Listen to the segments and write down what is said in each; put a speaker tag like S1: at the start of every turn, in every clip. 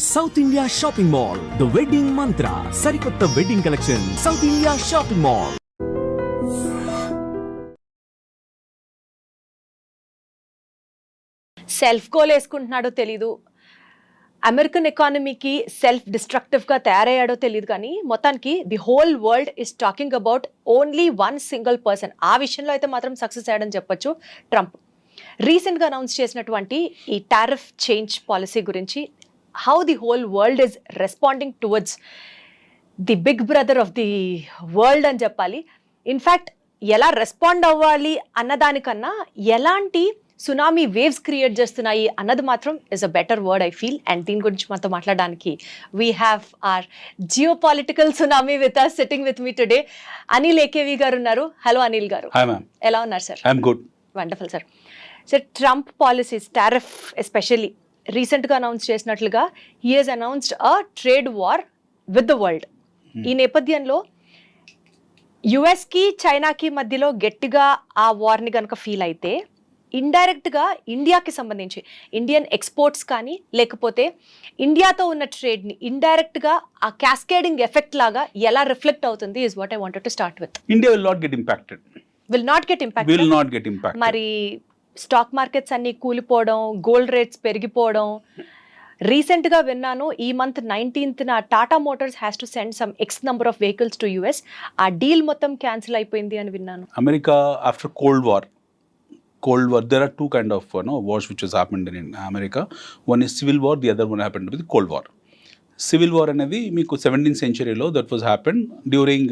S1: South India shopping mall, the wedding Mantra, సరికొత్త wedding collection, South India shopping mall.
S2: Self goal వేసుకుంటున్నాడో తెలీదు, American ఎకానమీకి self డిస్ట్రక్టివ్గా తయారయ్యాడో తెలియదు, కానీ మొత్తానికి the whole world is talking about only one single person. ఆ విషయంలో అయితే మాత్రం సక్సెస్ అయ్యాడని చెప్పొచ్చు. ట్రంప్ రీసెంట్గా అనౌన్స్ చేసినటువంటి ఈ టారిఫ్ చేంజ్ పాలసీ గురించి, how the whole world is responding towards the big brother of the world అని చెప్పాలి. ఇన్ఫ్యాక్ట్ ఎలా రెస్పాండ్ అవ్వాలి అన్నదానికన్నా ఎలాంటి సునామీ వేవ్స్ క్రియేట్ చేస్తున్నాయి అన్నది మాత్రం is a better word I feel. And దీని గురించి మనతో మాట్లాడడానికి we have our geopolitical tsunami with us sitting with me today. Anil AKV గారు ఉన్నారు. హలో అనిల్ గారు, ఎలా ఉన్నారు sir?
S3: I'm good.
S2: Wonderful sir. Sir, Trump policies, tariff especially రీసెంట్గా అనౌన్స్ చేసినట్లుగా he has announced a trade war with the world. ఈ నేపథ్యంలో యుఎస్కి చైనాకి మధ్యలో గట్టిగా ఆ వార్ని కనుక ఫీల్ అయితే, ఇండైరెక్ట్గా ఇండియాకి సంబంధించి ఇండియన్ ఎక్స్పోర్ట్స్ కానీ లేకపోతే ఇండియాతో ఉన్న ట్రేడ్ని ఇండైరెక్ట్గా ఆ క్యాస్కేడింగ్ ఎఫెక్ట్ లాగా ఎలా రిఫ్లెక్ట్ అవుతుంది is what I wanted to start with.
S3: India will not get impacted.
S2: Will not get impacted. మరి స్టాక్ మార్కెట్స్ అన్ని కూలిపోవడం, గోల్డ్ రేట్స్ పెరిగిపోవడం. రీసెంట్గా విన్నాను, ఈ month 19th Tata Motors has to send some X number of vehicles to US. ఆ deal మొత్తం cancel అయిపోయింది అని విన్నాను.
S3: America after cold war, there are two kind of wars which has happened in America. One is civil war, the other one happened with Cold War. Civil war అనేది మీకు 17th centuryలో that was happen during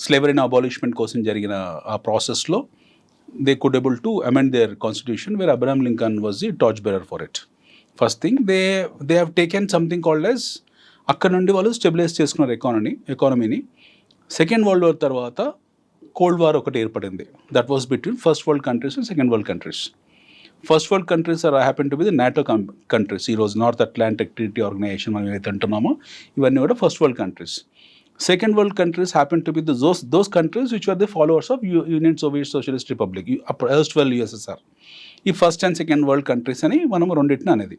S3: స్లేవరీని abolishment కోసం జరిగిన ఆ ప్రాసెస్లో they could able to amend their constitution where Abraham Lincoln was the torchbearer for it. First thing, they have taken something called as అక్కడ నుండి వాళ్ళు స్టెబిలైజ్ చేసుకున్నారు ఎకానమీని. సెకండ్ వరల్డ్ వార్ తర్వాత కోల్డ్ వార్ ఒకటి ఏర్పడింది. That was between first world countries and second world countries. First world countries are happen to be the NATO countries. ఈరోజు North Atlantic Treaty Organization మనం ఏదైతే అంటున్నామో ఇవన్నీ కూడా first world countries. Second world countries happen to be those countries which were the followers of Union Soviet Socialist Republic, erstwhile USSR. ఈ first and second world countries అని మనం రెండింటిని అనేది.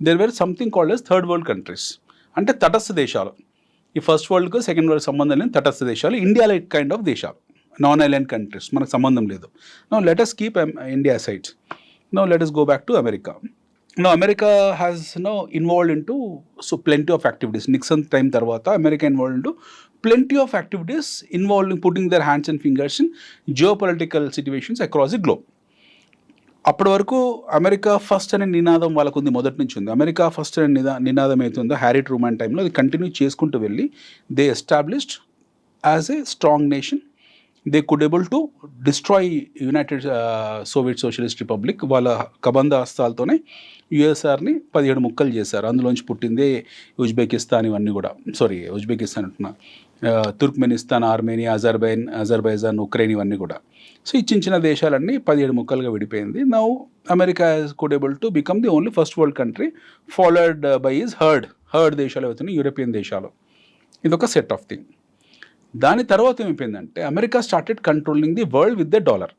S3: There were something called as third world countries, అంటే తటస్థ దేశాలు. ఈ first వరల్డ్కు second world సంబంధం లేని తటస్థ దేశాలు, ఇండియా లైక్ కైండ్ ఆఫ్ దేశాలు, నాన్ ఐలాండ్ కంట్రీస్, మనకు సంబంధం లేదు. Now let us keep India aside. Now let us go back to America. Now America has involved into plenty of activities. Nixon time tarvata America involved into plenty of activities involving putting their hands and fingers in geopolitical situations across the globe. అప్పటి వరకు America first అనే నినాదం వాళ్ళకు ఉంది, మొదటి నుంచి ఉంది. America first అనే నినాదం అవుతుందో హ్యారీ ట్రూమాన్ టైంలో అది కంటిన్యూ చేసుకుంటూ వెళ్ళి they established as a strong nation. They could able to destroy United Soviet socialist republic. వాళ్ళ కబంధ హస్తాలతోనే యుఎస్ఆర్ని 17 ముక్కలు చేశారు. అందులోంచి పుట్టిందే ఉజ్బెకిస్తాన్, ఇవన్నీ కూడా ఉజ్బెకిస్తాన్ అంటున్నా, తుర్క్మెనిస్తాన్, ఆర్మేనియా, అజర్బైజాన్, ఉక్రెయిన్, ఇవన్నీ కూడా. సో ఈ చిన్న దేశాలన్నీ 17 ముక్కలుగా విడిపోయింది. Now America could able to become the only first world country followed by is heard దేశాలు అవుతున్నాయి, యూరోపియన్ దేశాలు. ఇదొక సెట్ ఆఫ్ థింగ్. దాని తర్వాత ఏమైపోయిందంటే America started controlling the world with the dollar.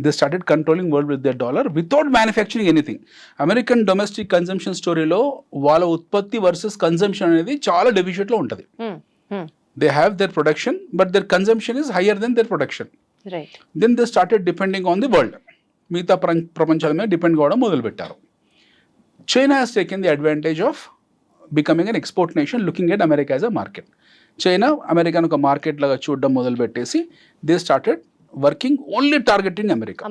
S3: They started controlling world with the dollar without manufacturing anything. American domestic consumption స్టోరీలో వాళ్ళ ఉత్పత్తి వర్సెస్ కన్జంప్షన్ అనేది చాలా డెఫిషియట్లో ఉంటుంది. They have their production but their consumption is higher than their production. Then they started depending on the world. మిగతా ప్రపంచాల మీద డిపెండ్ కావడం మొదలుపెట్టారు. China has taken the advantage of becoming an export nation, looking at America as a market. China అమెరికాను ఒక market లాగా చూడడం మొదలుపెట్టేసి they started working only targeting America.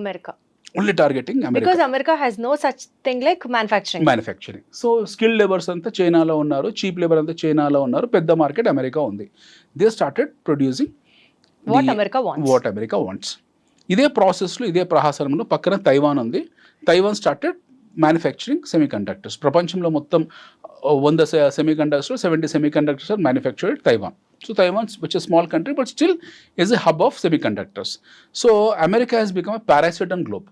S3: Only targeting America.
S2: Because America has no such thing like manufacturing. So skill labours అంతా చైనాలో ఉన్నారు, cheap labour అంతా చైనాలో ఉన్నారు, పెద్ద మార్కెట్ అమెరికా ఉంది. They started producing what America wants. ఇదే ప్రాసెస్లో, ఇదే ప్రహాసనంలో పక్కన తైవాన్ ఉంది. Taiwan started manufacturing semiconductors. ప్రపంచంలో మొత్తం 100 సెమీ కండక్టర్స్లో 70 semi conductors are manufactured Taiwan. So Taiwan, which is a small country but still is a hub of semiconductors. So America has become a parasite on globe.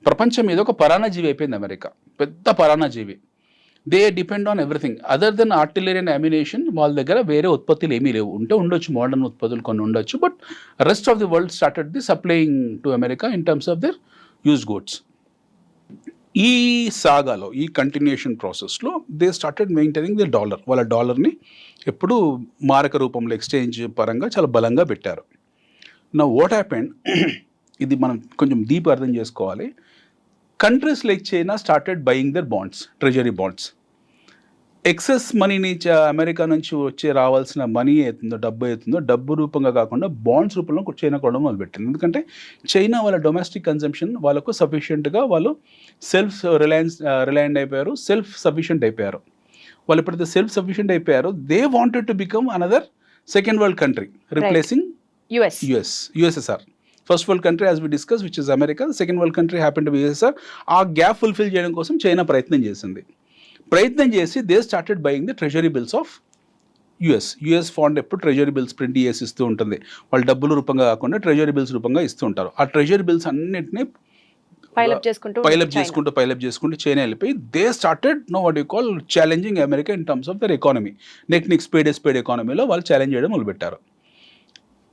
S2: ప్రపంచం మీద ఒక పరాన్నజీవి అయిపోయింది America, పెద్ద పరాన్నజీవి. They depend on everything other than artillery and ammunition. వాళ్ళ దగ్గర వేరే ఉత్పత్తులు ఏమీ లేవు. ఉండొచ్చు మోడర్న్ ఉత్పత్తులు కొన్ని ఉండొచ్చు, but rest of the world started the supplying to America in terms of there used goods.
S3: ఈ సాగాలో, ఈ కంటిన్యూషన్ ప్రాసెస్లో they started maintaining the dollar. వాళ్ళ డాలర్ని ఎప్పుడు మారక రూపంలో ఎక్స్చేంజ్ పరంగా చాలా బలంగా పెట్టారు. నా వాట్ హ్యాపెండ్, ఇది మనం కొంచెం డీప్ అర్థం చేసుకోవాలి. Countries like China started buying their bonds, treasury bonds. Excess మనీని అమెరికా నుంచి వచ్చే రావాల్సిన మనీ అవుతుందో డబ్బు రూపంగా కాకుండా బాండ్స్ రూపంలో చైనా కొనడం మొదలుపెట్టింది. ఎందుకంటే చైనా వాళ్ళ డొమెస్టిక్ కన్జంప్షన్ వాళ్ళకు సఫిషియెంట్గా వాళ్ళు సెల్ఫ్ రిలయంట్ అయిపోయారు, సెల్ఫ్ సఫిషియెంట్ అయిపోయారు. వాళ్ళు ఎప్పుడైతే సెల్ఫ్ సఫిషియెంట్ అయిపోయారో they wanted to become another second world country, replacing USSR. First world country as we discuss which is America, second world country happen to be USSR. ఆ gap fulfil చేయడం కోసం China ప్రయత్నం చేసి they started buying the treasury bills of US fund. ఎప్పుడు treasury bills print చేసి ఇస్తూ ఉంటుంది. వాళ్ళు డబ్బుల రూపంగా కాకుండా ట్రెజరీ బిల్స్ రూపంగా ఇస్తూ ఉంటారు. ఆ ట్రెజరీ బిల్స్ అన్నింటినీ పైలప్ చేసుకుంటూ చైనా వెళ్ళిపోయి they started what you call challenging America in terms of their economy. Next స్పేడ్ ఎకానమీలో వాళ్ళు ఛాలెంజ్ చేయడం మొదలుపెట్టారు.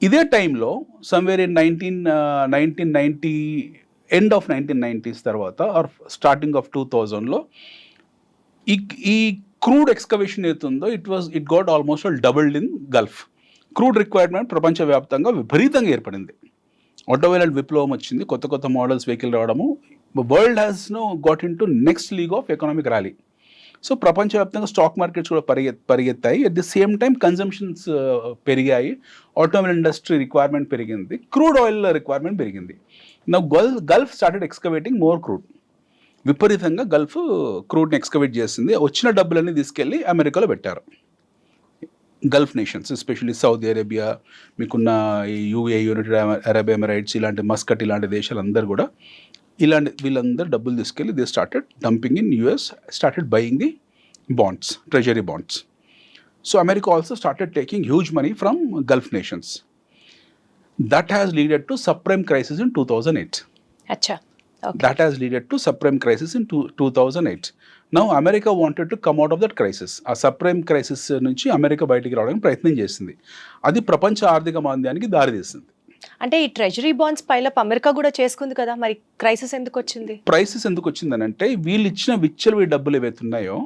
S3: ఇదే టైంలో somewhere in 1990 end of 1990s తర్వాత ఆర్ స్టార్టింగ్ ఆఫ్ 2000లో ఈ క్రూడ్ ఎక్స్కవేషన్ అవుతుందో it got almost doubled in Gulf. Crude requirement ప్రపంచవ్యాప్తంగా విపరీతంగా ఏర్పడింది. ఆటోమొబైల్ విప్లవం వచ్చింది, కొత్త మోడల్స్ వెహికల్ రావడము. World has got in to next league of economic rally. So ప్రపంచవ్యాప్తంగా స్టాక్ మార్కెట్స్ కూడా పరిగెత్తాయి. At the same time consumptions పెరిగాయి, ఆటోమొబైల్ ఇండస్ట్రీ రిక్వైర్మెంట్ పెరిగింది, క్రూడ్ ఆయిల్ రిక్వైర్మెంట్ పెరిగింది. Now Gulf started excavating more crude. విపరీతంగా Gulf క్రూడ్ని excavate చేసింది. వచ్చిన డబ్బులన్నీ తీసుకెళ్ళి అమెరికాలో పెట్టారు. Gulf nations, especially Saudi Arabia, మీకున్న యూఏ, యునైటెడ్ అరబ్ ఎమిరేట్స్, ఇలాంటి మస్కట్ ఇలాంటి దేశాలందరూ కూడా వీళ్ళందరూ డబ్బులు తీసుకెళ్ళి they started dumping in US, started buying the bonds, treasury bonds. So America also started taking huge money from Gulf nations. That has leaded to subprime crisis in 2008. That has led to subprime crisis in 2008. Now America wanted to come out of that crisis. ఆ subprime crisis నుంచి America బయటికి రావడానికి ప్రయత్నం చేసింది. అది ప్రపంచ ఆర్థిక మాంద్యానికి దారితీసింది.
S2: అంటే ఈ ట్రెజరీ బాండ్స్ పైలప్ అమెరికా కూడా చేసుకుంది కదా, మరి క్రైసిస్ ఎందుకు వచ్చింది?
S3: అని అంటే వీళ్ళు ఇచ్చిన విచ్చలవి డబ్బులు ఏవైతున్నాయో,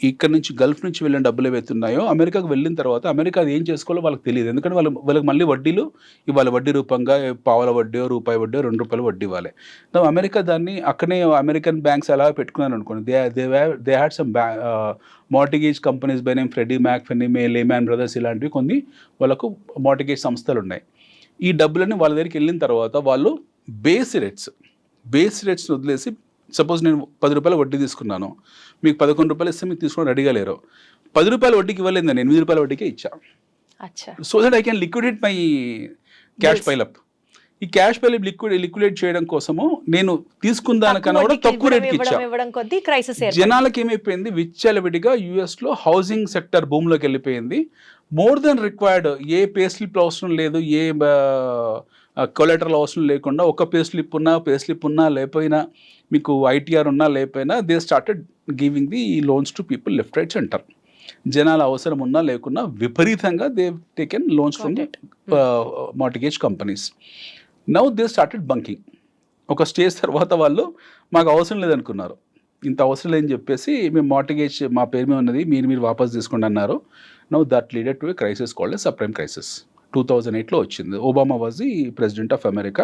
S3: ఇక్కడ నుంచి గల్ఫ్ నుంచి వెళ్ళిన డబ్బులు ఏవైతున్నాయో అమెరికాకు వెళ్ళిన తర్వాత అమెరికా అది ఏం చేసుకోవాలో వాళ్ళకి తెలియదు. ఎందుకంటే వాళ్ళకి మళ్ళీ వడ్డీలు ఇవ్వాలి, వడ్డీ రూపంగా పావుల వడ్డీ, రూపాయి వడ్డీ, ₹2 వడ్డీ ఇవ్వాలి. అమెరికా దాన్ని అక్కనే అమెరికన్ బ్యాంక్స్ అలా పెట్టుకున్నారు అనుకోండి. They had some mortgage companies by name Freddie Mac, Fannie Mae, Lehman Brothers, ఇలాంటివి కొన్ని వాళ్ళకు మార్టిగేజ్ సంస్థలు ఉన్నాయి. ఈ డబ్బులన్నీ వాళ్ళ దగ్గరికి వెళ్ళిన తర్వాత వాళ్ళు బేస్ రేట్స్ని వదిలేసి, సపోజ్ నేను ₹10 వడ్డీ తీసుకున్నాను, మీకు ₹11 ఇస్తే మీకు తీసుకుని రెడీగా లేరు. ₹10 వడ్డీకి ఇవ్వలేదు, నేను ₹8 వడ్డీకే ఇచ్చా. So that I can liquidate my cash pile up. ఈ క్యాష్ పైలప్ లిక్విడేట్ చేయడం కోసము నేను తీసుకున్న దానికన్నా కూడా తక్కువ రేట్కి ఇచ్చా. జనాలకి ఏమైపోయింది, విచ్చలవిడిగా యుఎస్లో హౌసింగ్ సెక్టర్ భూమిలోకి వెళ్ళిపోయింది. మోర్ దెన్ రిక్వైర్డ్, ఏ పే స్లిప్ అవసరం లేదు, ఏ కొలెటరల్ అవసరం లేకుండా, ఒక పే స్లిప్ ఉన్నా లేకపోయినా, మీకు ఐటీఆర్ ఉన్నా లేకపోయినా, they started giving the loans to people left right centre. జనాల అవసరం ఉన్నా లేకున్నా విపరీతంగా they taken loans from mortgage companies. Now they started bunking. ఒక స్టేజ్ తర్వాత వాళ్ళు మాకు అవసరం లేదనుకున్నారు, ఇంత అవసరం లేదని చెప్పేసి మేము మార్టిగేజ్ మా పేరు మీద ఉన్నది మీరు వాపస్ తీసుకోండి అన్నారు. Now that leaded to a crisis called a subprime crisis. 2008లో వచ్చింది. Obama was the president of America.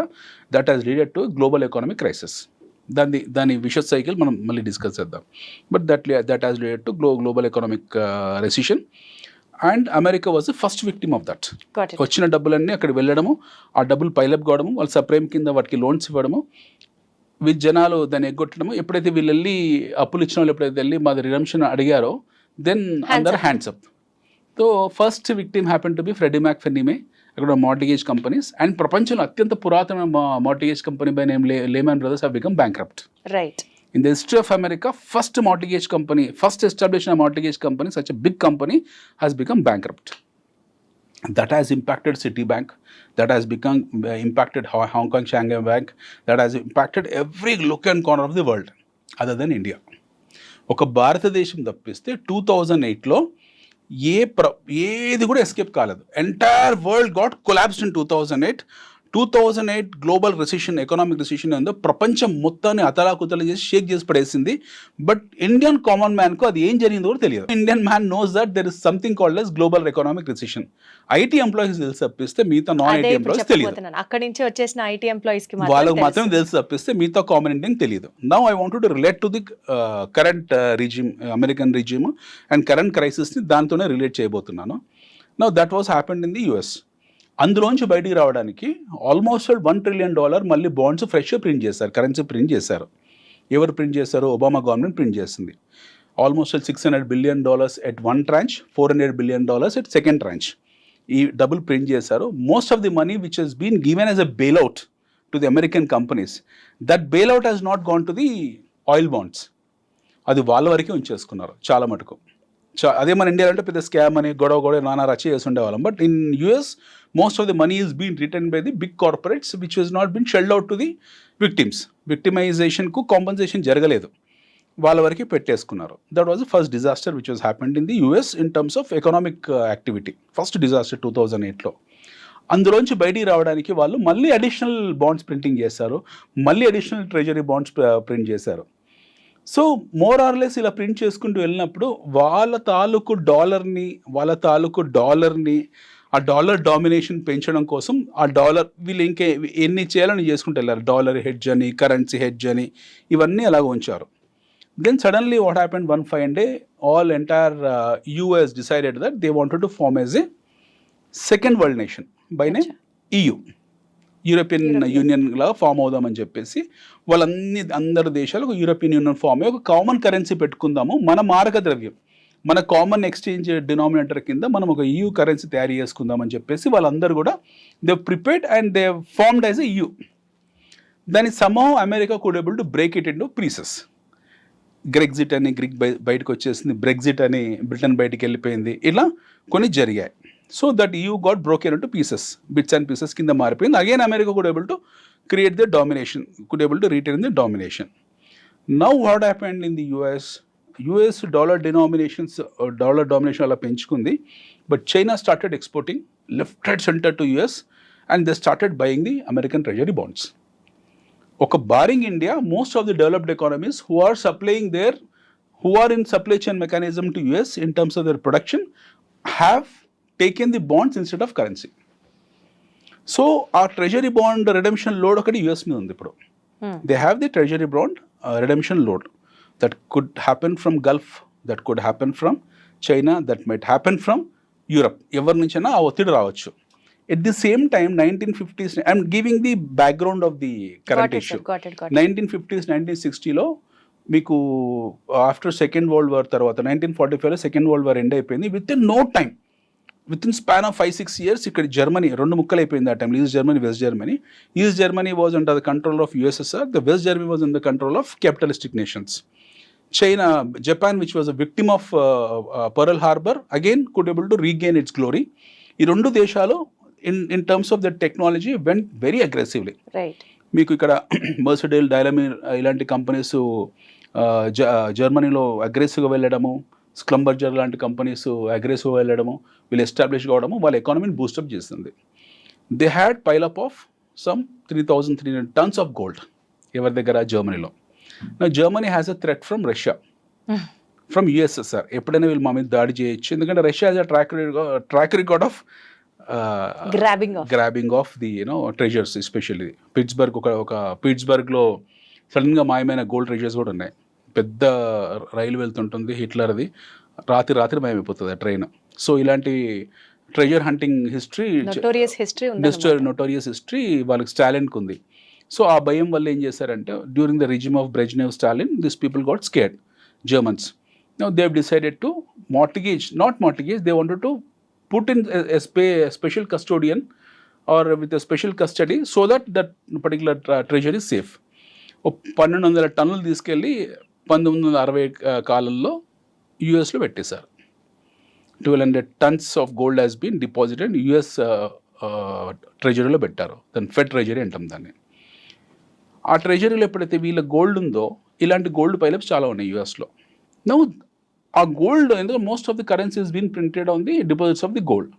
S3: That has leaded to global economic crisis. దాని విషస్ సైకిల్ మనం మళ్ళీ డిస్కస్ చేద్దాం. But that has leaded to global economic recession and America was the first victim of that. వచ్చిన డబ్బులన్నీ అక్కడ వెళ్ళడము, ఆ డబ్బులు పైలప్ కావడము, వాళ్ళు సప్రైమ్ కింద వాటికి లోన్స్ ఇవ్వడము, విత్ జనాలు దాన్ని ఎగ్గొట్టడము. ఎప్పుడైతే వీళ్ళు వెళ్ళి అప్పులు ఇచ్చిన వాళ్ళు ఎప్పుడైతే వెళ్ళి మాది రిడమ్షన్ అడిగారో, దెన్ అందర్ hands up. So first victim happen to be Freddie Mac, Fannie Mae, అక్కడ మార్టిగేజ్ కంపెనీస్. అండ్ ప్రపంచంలో అత్యంత పురాతన mortgage company by name Lehman Brothers have become bankrupt.
S2: Right.
S3: In the history of America, first established mortgage company, such a big company, has become bankrupt. That has impacted Citibank, that has impacted Hong Kong Shanghai Bank, that has impacted every nook and corner of the world other than India. ఒక భారతదేశం తప్పిస్తే 2008లో ఏది కూడా escape కాలేదు. Entire world got collapsed in 2008. 2008 global recession, economic recession ఉందో ప్రపంచం మొత్తాన్ని అతలాకుతల చేసి షేక్ చేసి పడేసింది. బట్ ఇండియన్ కామన్ మ్యాన్ కు అది ఏం జరిగిందో కూడా తెలియదు. Indian man knows that there is something called yes global economic recession. IT employees తెలిసి తప్పిస్తే మిగతా నాన్ ఐటీ ఎంప్లాయీస్ తెలియదు.
S2: అక్కడి నుంచి వచ్చేసిన ఐటీ ఎంప్లాయీస్ కి
S3: వాళ్ళకి మాత్రం తెలిసి తప్పిస్తే మిగతా కామన్ ఇండియన్ తెలియదు. Now I want to relate to the current regime, American regime and current crisis ని దాంతోనే రిలేట్ చేయబోతున్నాను. Now that was happened in the US. అందులోంచి బయటికి రావడానికి ఆల్మోస్ట్ $1 trillion మళ్ళీ బాండ్స్ ఫ్రెష్ ప్రింట్ చేశారు, కరెన్సీ ప్రింట్ చేశారు. ఎవరు ప్రింట్ చేశారు? ఒబామా గవర్నమెంట్ ప్రింట్ చేసింది. Almost $600 billion at one tranche, $400 billion at second tranche. ఈ డబుల్ ప్రింట్ చేశారు. Most of the money which has been given as a bailout to the American companies, that bailout has not gone to the oil bonds. అది వాళ్ళ వరకే ఉంచేసుకున్నారు చాలా మటుకు. అదే మన ఇండియాలో అంటే పెద్ద స్కామ్ అని గొడవ నానా రచ్చ చేసి ఉండేవాళ్ళం. But in US most of the money is been return by the big corporates which was not been shelled out to the victims. విక్టిమైజేషన్కు కాంపన్సేషన్ జరగలేదు, వాళ్ళ వరకు పెట్టేసుకున్నారు. That was the first disaster which was happened in the US in terms of economic activity. First disaster 2008లో. అందులోంచి బయటికి రావడానికి వాళ్ళు మళ్ళీ అడిషనల్ బాండ్స్ ప్రింటింగ్ చేశారు, మళ్ళీ అడిషనల్ ట్రెజరీ బాండ్స్ ప్రింట్ చేశారు. సో మోర్ ఆర్లెస్ ఇలా ప్రింట్ చేసుకుంటూ వెళ్ళినప్పుడు వాళ్ళ తాలూకు డాలర్ని ఆ డాలర్ డామినేషన్ పెంచడం కోసం ఆ డాలర్ వీళ్ళు ఇంకే ఎన్ని చేయాలని చేసుకుంటూ వెళ్ళారు. డాలర్ హెడ్జ్ అని, కరెన్సీ హెడ్జ్ అని, ఇవన్నీ అలాగ ఉంచారు. Then suddenly what happened one fine day, all entire US decided that they wanted to form as a second world nation by name EU. European Union లాగా ఫామ్ అవుదామని చెప్పేసి అందరు దేశాలు యూరోపియన్ యూనియన్ ఫామ్ అయ్యి ఒక కామన్ కరెన్సీ పెట్టుకుందాము, మన మారక ద్రవ్యం, మన కామన్ ఎక్స్చేంజ్ డినామినేటర్ కింద మనం ఒక EU కరెన్సీ తయారు చేసుకుందామని చెప్పేసి వాళ్ళందరూ కూడా they prepared and they formed as a EU. దాని somehow America could able to break it into pieces. Grexit అని గ్రీక్ బయటకు వచ్చేసింది, బ్రెగ్జిట్ అని బ్రిటన్ బయటికి వెళ్ళిపోయింది, ఇలా కొన్ని జరిగాయి. So that EU got broken into pieces, bits and pieces కింద మారిపోయింది. Again America could able to create the domination, could able to retain the domination. Now what happened in the US dollar domination అలా పెంచుకుంది. But China started exporting left, right, center to US and they started buying the American treasury bonds. ఒక barring India, most of the developed economies who are in supply chain mechanism to US in terms of their production have taken the bonds instead of currency. So our treasury bond redemption load ఒకటి US మీద ఉంది ఇప్పుడు. They have the treasury bond redemption load that could happen from Gulf, that could happen from China, that might happen from Europe. ఎవరి నుంచైనా ఆ ఒత్తిడి రావచ్చు. At the same time 1950s, I'm giving the background of the current issue. 1950s 1960లో మీకు after second world war తర్వాత 1945లో second world war end అయిపోయింది. With in span of 5-6 years ఇక్కడ Germany రెండు ముక్కలు అయిపోయింది. ఆ టైంలో east Germany, west Germany. East Germany was under the control of USSR, the west Germany was under the control of capitalistic nations. China, Japan which was a victim of pearl harbour again could able to regain it's glory. ఈ రెండు దేశాలు in terms of the technology went very aggressively. మీకు ఇక్కడ మర్సిడైల్, డైలమీర్ ఇలాంటి companies జర్మనీలో అగ్రెసివ్గా వెళ్ళడము, స్క్లంబర్జర్ లాంటి కంపెనీస్ అగ్రెసివ్ వెళ్ళడము, వీళ్ళు ఎస్టాబ్లిష్ కావడము వాళ్ళ ఎకానమీని బూస్టప్ చేస్తుంది. They had pileup of some 3,300 tons of gold ఎవరి దగ్గర? జర్మనీలో. Now Germany has a threat from Russia, from USSR. ఎప్పుడైనా వీళ్ళు మా మీద దాడి చేయొచ్చు, ఎందుకంటే Russia has a track record of grabbing of the treasures. Especially పిట్స్బర్గ్లో సడన్గా మాయమైన గోల్డ్ ట్రెజర్స్ కూడా ఉన్నాయి. పెద్ద రైలు వెళ్తుంటుంది హిట్లర్ది, రాత్రి మాయమైపోతుంది ఆ ట్రైన్. సో ఇలాంటి treasure hunting history, notorious history వాళ్ళకి స్టాలిన్కి ఉంది. సో ఆ భయం వల్ల ఏం చేశారంటే during the regime of Brezhnev, Stalin, this people got scared, Germans. Now they have decided to not mortgage, they wanted to put in a special custodian or with a special custody so that that particular treasure is safe. 1,200 టన్నులు తీసుకెళ్ళి 1960 కాలంలో యుఎస్లో పెట్టేశారు. 1,200 tons of gold has been deposited US ట్రెజరీలో పెట్టారు. దాన్ని fed treasury అంటాం దాన్ని. ఆ ట్రెజరీలో ఎప్పుడైతే వీళ్ళ గోల్డ్ ఉందో, ఇలాంటి గోల్డ్ పైలప్స్ చాలా ఉన్నాయి యుఎస్లో. నౌ ఆ గోల్డ్ ఎందుకంటే most of the currency is been printed on the deposits of the gold.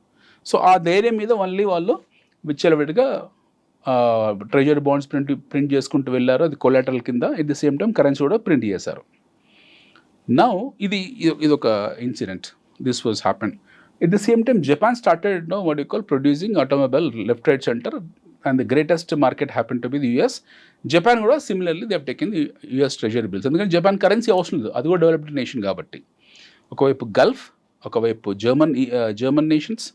S3: So ఆ ధైర్యం మీద మళ్ళీ వాళ్ళు విచ్చలవిడిగా ట్రెజరీ బాండ్స్ ప్రింట్ చేసుకుంటూ వెళ్ళారు, అది కొలాటరల్ కింద. At the same time currency కూడా ప్రింట్ చేశారు. నౌ ఇది ఒక incident, this was happen. At the same time Japan started what you call producing automobile left right centre, and the greatest market happen to be the US. Japan కూడా similarly they have taken the US treasury bills, ఎందుకంటే Japan currency అవసరం లేదు, అది కూడా developed nation కాబట్టి. ఒకవైపు Gulf, ఒకవైపు German nations,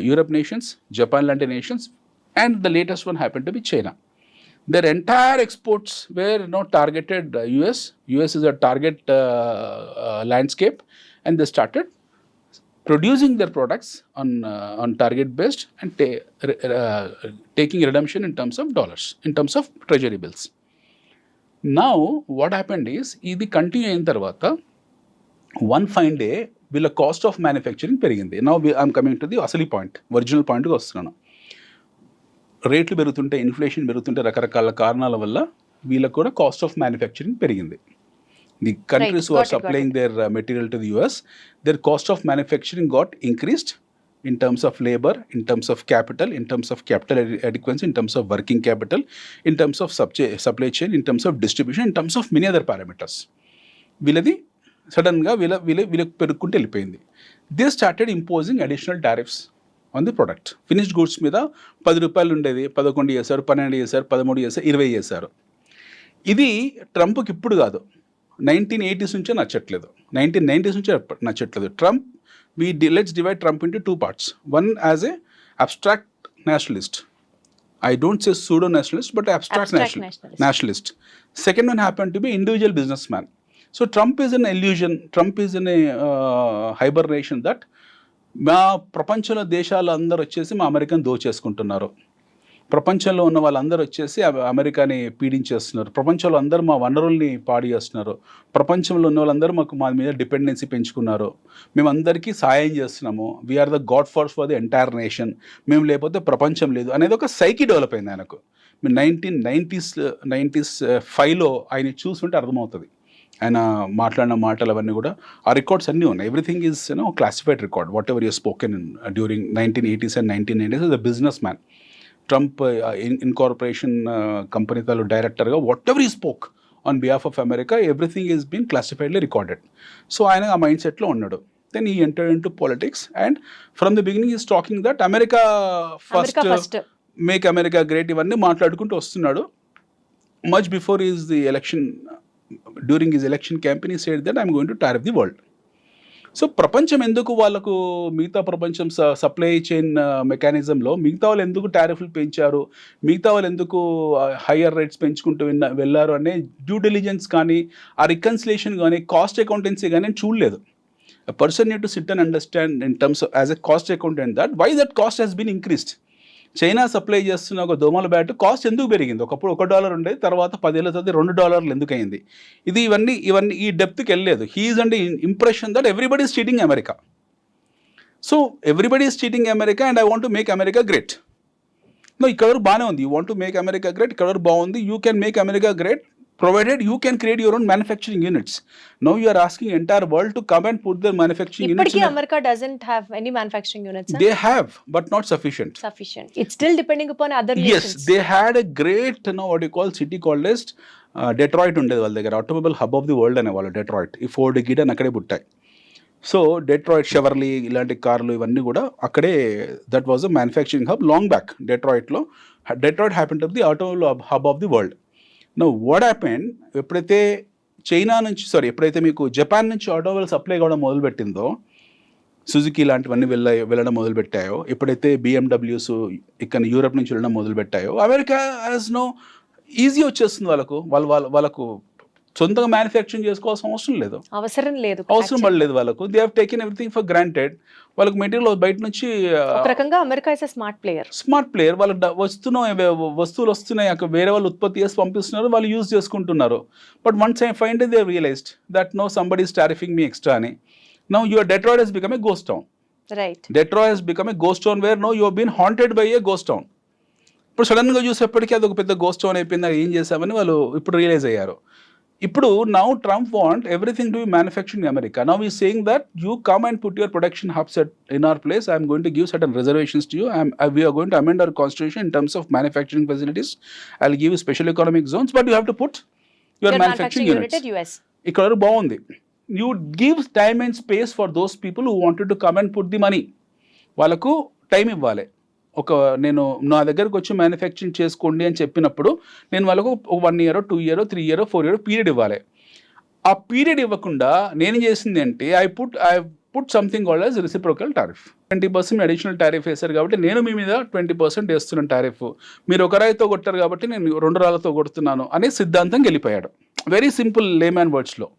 S3: Europe nations, Japan లాంటి nations, and the latest one happened to be China. Their entire exports were targeted US. US is a target landscape, and they started producing their products on target based and taking redemption in terms of dollars, in terms of treasury bills. Now what happened is, ఇది continue అయిన తర్వాత one fine day వీళ్ళ cost of manufacturing పెరిగింది. Now I'm coming to the అసలీ point, original పాయింట్కి వస్తున్నాను. రేట్లు పెరుగుతుంటే, inflation పెరుగుతుంటే, రకరకాల కారణాల వల్ల వీళ్ళకు కూడా కాస్ట్ ఆఫ్ మ్యానుఫ్యాక్చరింగ్ పెరిగింది. The countries who are supplying their material to the US, their cost of manufacturing got increased in terms of labor, in terms of capital, in terms of capital adequacy, in terms of working capital, in terms of supply chain, in terms of distribution, in terms of many other parameters. వీళ్ళది సడన్గా వీళ్ళకి పెరుగుకుంటూ వెళ్ళిపోయింది. They started imposing additional tariffs on the product. Finished goods మీద 10 రూపాయలు ఉండేది 11 చేశారు, 12 చేశారు, 13 చేశారు, 20 చేశారు. ఇది ట్రంప్కి ఇప్పుడు కాదు, 1980s నుంచే నచ్చట్లేదు, 1990s నుంచే నచ్చట్లేదు. Trump, let's divide Trump into two parts. One as a abstract nationalist. I don't say pseudo nationalist, but abstract nationalist. Second one happened to be individual businessman. So Trump is an illusion. Trump is in a hibernation that మా ప్రపంచంలో దేశాలు అందరూ వచ్చేసి మా అమెరికాని దోచేసుకుంటున్నారు, ప్రపంచంలో ఉన్న వాళ్ళందరూ వచ్చేసి అమెరికాని పీడించేస్తున్నారు, ప్రపంచంలో అందరూ మా వనరుల్ని పాడు చేస్తున్నారు, ప్రపంచంలో ఉన్న వాళ్ళందరూ మా మీద డిపెండెన్సీ పెంచుకున్నారు, మేమందరికీ సాయం చేస్తున్నాము, we are the god for the entire nation, మేము లేకపోతే ప్రపంచం లేదు అనేది ఒక సైకి డెవలప్ అయింది ఆయనకు. మీరు 1995లో ఆయన చూసుకుంటే అర్థమవుతుంది. ఆయన మాట్లాడిన మాటలు అవన్నీ కూడా, ఆ రికార్డ్స్ అన్నీ ఉన్నాయి. Everything is classified record, whatever you spoken in during 1980s and 1990s as a businessman. Trump incorporation company తాలూ డైరెక్టర్గా whatever he spoke on behalf of America, everything is been classifiedly recorded. So ఆయన ఆ mind సెట్లో ఉన్నాడు. Then he entered into politics, and from the beginning is talking that America first, make America great, ఇవన్నీ మాట్లాడుకుంటూ వస్తున్నాడు. Much before is the election, during his election campaign he said that I'm going to tariff the world. So ప్రపంచం ఎందుకు వాళ్ళకు, మిగతా ప్రపంచం supply chain మెకానిజంలో మిగతా వాళ్ళు ఎందుకు టారిఫ్లు పెంచారు, మిగతా వాళ్ళు ఎందుకు హయ్యర్ రేట్స్ పెంచుకుంటూ వెళ్ళారు అనే డ్యూ డిలిజెన్స్ కానీ, ఆ రికన్సిలేషన్ కానీ, కాస్ట్ అకౌంటెన్సీ కానీ చూడలేదు. A person need to sit and understand in terms of as a cost accountant that why that cost has been increased. China supply చేస్తున్న ఒక దోమల బ్యాట్ కాస్ట్ ఎందుకు పెరిగింది? ఒకప్పుడు $1 ఉండేది, తర్వాత 10 ఏళ్ళ తర్వాత $2 ఎందుకు అయింది? ఇవన్నీ ఈ డెప్త్కి వెళ్ళలేదు. He's and impression that everybody is cheating America. So everybody is cheating America and I want to make America great. No, ఇక్కడ వరకు బాగానే ఉంది, you want to make America great, ఇక్కడ వరకు బాగుంది. You can make America great provided you can create your own manufacturing units. Now you are asking entire world to come and put their manufacturing units.
S2: Ippatiki America doesn't have any manufacturing units.
S3: They have, but not sufficient.
S2: It's still depending upon other nations.
S3: Yes, they had a great, what you call city called as Detroit ఉండేది వాళ్ళ దగ్గర, automobile hub of the world అనేవాళ్ళు Detroit. ఈ Ford, గిడన్ అక్కడే పుట్టాయి. So Detroit, షెవర్లీ ఇలాంటి కార్లు ఇవన్నీ కూడా అక్కడే, that was a manufacturing hub long back డెట్రాయిట్లో. Detroit happen to be the automobile hub of the world. Now what happened, ఎప్పుడైతే మీకు జపాన్ నుంచి ఆటోమొబైల్ సప్లై కావడం మొదలుపెట్టిందో, సుజుకి ఇలాంటివన్నీ వెళ్ళడం మొదలుపెట్టాయో, ఎప్పుడైతే బిఎండబ్ల్యూస్ ఇక్కడ యూరప్ నుంచి వెళ్ళడం మొదలుపెట్టాయో, అమెరికా యాజ్ నో ఈజీ వచ్చేస్తుంది వాళ్ళకు సొంతంగా మ్యానుఫ్యాక్చరింగ్ చేసుకోవాల్సిన అవసరం పడలేదు వాళ్ళకు. They have taken everything for granted. వాళ్ళకి మెటీరియల్ బయట నుంచి,
S2: ఒక రకంగా అమెరికా ఇస్ స్మార్ట్ ప్లేయర్. వాళ్ళకి వస్తువులు వస్తున్నాయి, వేరే వాళ్ళు ఉత్పత్తి చేసి పంపిస్తున్నారు, వాళ్ళు యూజ్ చేసుకుంటున్నారు. But once I find they realized that no somebody is tariffing me extra అని. Now your Detroit has become a ghost town. Detroit has become a ghost town where now you have been haunted by a ghost town. ఇప్పుడు సడన్గా చూసేప్పటికీ అది ఒక పెద్ద ghost town అయిపోయింది, ఏం చేశామని వాళ్ళు ఇప్పుడు రియలైజ్ అయ్యారు.
S3: ఇప్పుడు now Trump want everything to be manufactured in America. Now he's saying that you come and put your production hubs in our place. I'm going to give certain reservations to you. We are going to amend our constitution in terms of manufacturing facilities. I'll give you special economic zones, but you have to put your manufacturing units.
S2: at US.
S3: ఇక్కడ బాగుంది. You give time and space for those people who wanted to come and put the money. వాళ్ళకు time ఇవ్వాలి. నేను నా దగ్గరకు వచ్చి manufacturing చేసుకోండి అని చెప్పినప్పుడు నేను వాళ్ళకు 1 year 2 year 3 year 4 year period ఇవ్వాలి. ఆ పీరియడ్ ఇవ్వకుండా నేను చేసింది ఏంటి, I put something called as reciprocal tariff. 20% additional tariff వేశారు కాబట్టి నేను మీ మీద 20% వేస్తున్నాను టారిఫ్. మీరు ఒక రాయితో కొట్టారు కాబట్టి నేను 2 రాళ్ళతో కొడుతున్నాను అనే సిద్ధాంతం వెళ్ళిపోయాడు. వెరీ సింపుల్ లేమ్యాన్ వర్డ్స్లో.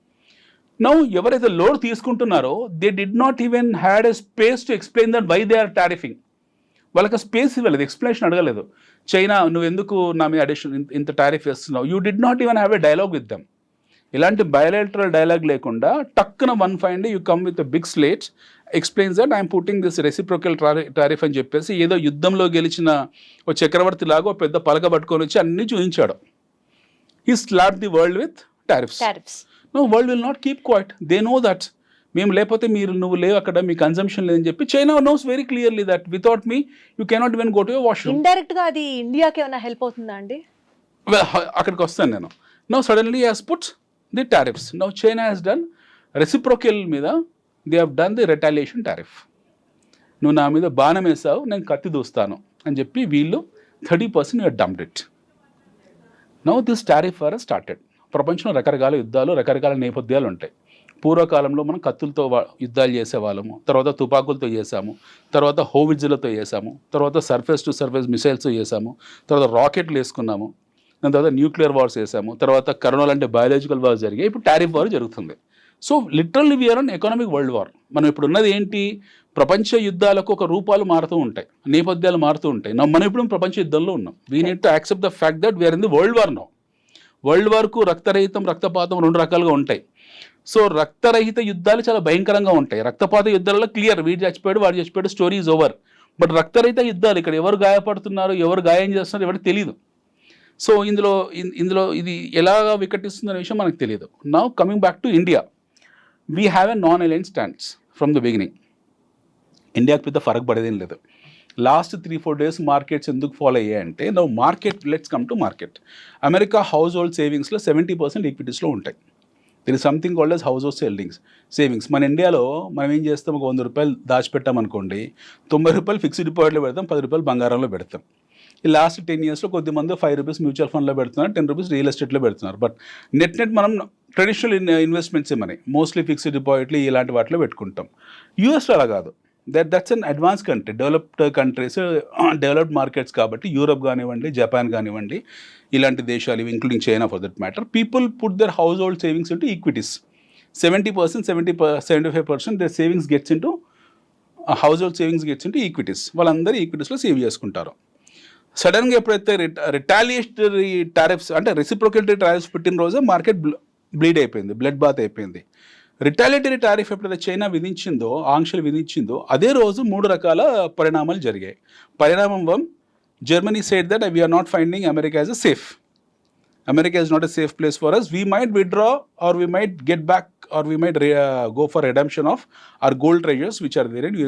S3: నౌ ఎవరైతే లోడ్ తీసుకుంటున్నారో they did not even had a space to explain that why they are tariffing. వాళ్ళకి స్పేస్ ఇవ్వలేదు, ఎక్స్ప్లెనేషన్ అడగలేదు. చైనా నువ్వు ఎందుకు నా మీద అడిషనల్ ఇంత టారిఫ్ వేస్తున్నావు, you did not even have a dialogue with them. ఇలాంటి బయోలాటరల్ డైలాగ్ లేకుండా టక్కున one fine day you come with big slate explains that I'm putting this reciprocal tariff అని చెప్పేసి ఏదో యుద్ధంలో గెలిచిన ఓ చక్రవర్తి లాగా పెద్ద పలక పట్టుకొని వచ్చి అన్ని చూపించాడు. He slap the world with tariffs. No, world will not keep quiet. They know that మేము లేకపోతే నువ్వు లేవు అక్కడ, మీ కన్సంప్షన్ లేదని చెప్పి China knows very clearly that without me you cannot even go to your washroom.
S2: Indirect గా అది ఇండియాకి ఏమైనా హెల్ప్ అవుతుందా అండి?
S3: అక్కడికి వస్తాను నేను. Now suddenly has put the tariffs. Now China has done reciprocal మీద they have done the retaliation tariff. నువ్వు నా మీద బాణం వేసావు, నేను కత్తి దూస్తాను అని చెప్పి వీళ్ళు 30% you are dumped it. Now this tariff are started. ప్రపంచంలో రకరకాల యుద్ధాలు, రకరకాల నేపథ్యాలు ఉంటాయి. పూర్వకాలంలో మనం కత్తులతో యుద్ధాలు చేసేవాళ్ళము, తర్వాత తుపాకులతో చేసాము, తర్వాత హోవిడ్జ్లతో చేసాము, తర్వాత సర్ఫేస్ టు సర్ఫేస్ మిసైల్స్తో చేసాము, తర్వాత రాకెట్లు వేసుకున్నాము, దాని తర్వాత న్యూక్లియర్ వార్స్ వేసాము, తర్వాత కరోనా లాంటి బయాలజికల్ వార్స్ జరిగాయి, ఇప్పుడు టారిఫ్ వార్ జరుగుతుంది. So literally we are on economic world war. మనం ఇప్పుడు ఉన్నది ఏంటి, ప్రపంచ యుద్ధాలకు ఒక రూపాలు మారుతూ ఉంటాయి, నేపథ్యాలు మారుతూ ఉంటాయి. మనం ఇప్పుడు ప్రపంచ యుద్ధంలో ఉన్నాం. We need to accept the fact that we're in the world war now. World వార్కు రక్తరహితం, రక్తపాతం 2 రకాలుగా ఉంటాయి. సో రక్తరహిత యుద్ధాలు చాలా భయంకరంగా ఉంటాయి. రక్తపాత యుద్ధాలలో క్లియర్, వీడు చచ్చిపోయాడు వాడు చచ్చిపోయాడు, స్టోరీ ఈజ్ ఓవర్. బట్ రక్తరహిత యుద్ధాలు ఇక్కడ ఎవరు గాయపడుతున్నారు, ఎవరు గాయం చేస్తున్నారు ఎవరికి తెలియదు. సో ఇందులో ఇది ఎలా వికటిస్తుందనే విషయం మనకు తెలియదు. Now coming back to India, we have a non aligned stands from the beginning. ఇండియాకి పెద్ద ఫరక్ పడేదేం లేదు. లాస్ట్ 3-4 days మార్కెట్స్ ఎందుకు ఫాలో అయ్యాయంటే, now let's come to market. America household సేవింగ్స్లో 70% ఈక్విటీస్లో ఉంటాయి. There is something called as household savings. మన ఇండియాలో మనం ఏం చేస్తాం, ఒక 100 రూపాయలు దాచిపెట్టామనుకోండి, 90 రూపాయలు ఫిక్స్డ్ డిపాజిట్లో పెడతాం, 10 రూపాయలు బంగారంలో పెడతాం. ఈ లాస్ట్ 10 yearsలో కొద్దిమంది 5 రూపీస్ మ్యూచువల్ ఫండ్లో పెడుతున్నారు, 10 రూపీస్ రియల్ ఎస్టేట్లో పెడుతున్నారు. బట్ నెట్ మనం traditional investments money mostly fixed డిపాజిట్లు ఇలాంటి వాటిలో పెట్టుకుంటాం. యూఎస్లో అలా కాదు. That's an advance country, developed countries, developed markets కాబట్టి యూరోప్ కానివ్వండి, జపాన్ కానివ్వండి, ఇలాంటి దేశాలు ఇవి including China for that matter, people put their household savings into equities. 75% their savings gets into household savings gets into equities. వాళ్ళందరూ ఈక్విటీస్లో save చేసుకుంటారు. సడన్గా ఎప్పుడైతే రిటాలియేటరీ టారిఫ్స్ అంటే రెసిప్రోకల్ టారిఫ్స్ పెట్టిన రోజే మార్కెట్ బ్లీడ్ అయిపోయింది, బ్లడ్ బాత్ అయిపోయింది. రిటాలియేటరీ టారిఫ్ ఎప్పుడైతే చైనా విధించిందో, ఆంక్షలు విధించిందో, అదే రోజు 3 రకాల పరిణామాలు జరిగాయి. పరిణామం 1, Germany said that we are not finding America as a safe. America is not a safe place for us. We might withdraw or we might get back or we might go for redemption of our gold treasures which are there in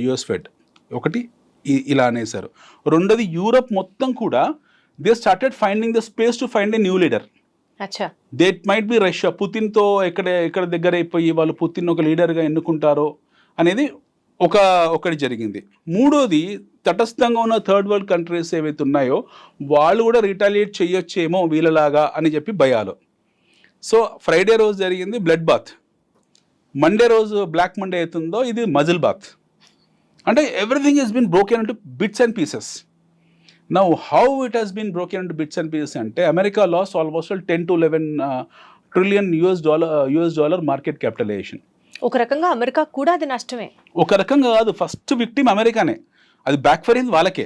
S3: US Fed. ఒకటి ఇలా అనేసారు. రెండోది, Europe మొత్తం కూడా they started finding the space to find a new leader. That might be Russia. పుతిన్తో ఎక్కడ దగ్గర అయిపోయి వాళ్ళు పుతిన్ ఒక లీడర్గా ఎన్నుకుంటారో అనేది ఒకటి జరిగింది. మూడోది, తటస్థంగా ఉన్న థర్డ్ వరల్డ్ కంట్రీస్ ఏవైతే ఉన్నాయో వాళ్ళు కూడా రిటాలియేట్ చేయొచ్చేమో వీళ్ళలాగా అని చెప్పి భయాలు. సో ఫ్రైడే రోజు జరిగింది బ్లడ్ బాత్, మండే రోజు బ్లాక్ మండే అవుతుందో ఇది మజిల్ బాత్. అంటే everything has been broken into bits and pieces. Now, how it has been broken into bits and pieces అంటే America lost almost 10 to 11 trillion US dollar market capitalization.
S2: ఒక రకంగా America కూడా అది నష్టమే.
S3: ఒక రకంగా కాదు, ఫస్ట్ విక్టిమ్ అమెరికానే. అది బ్యాక్ ఫర్ అయింది వాళ్ళకే.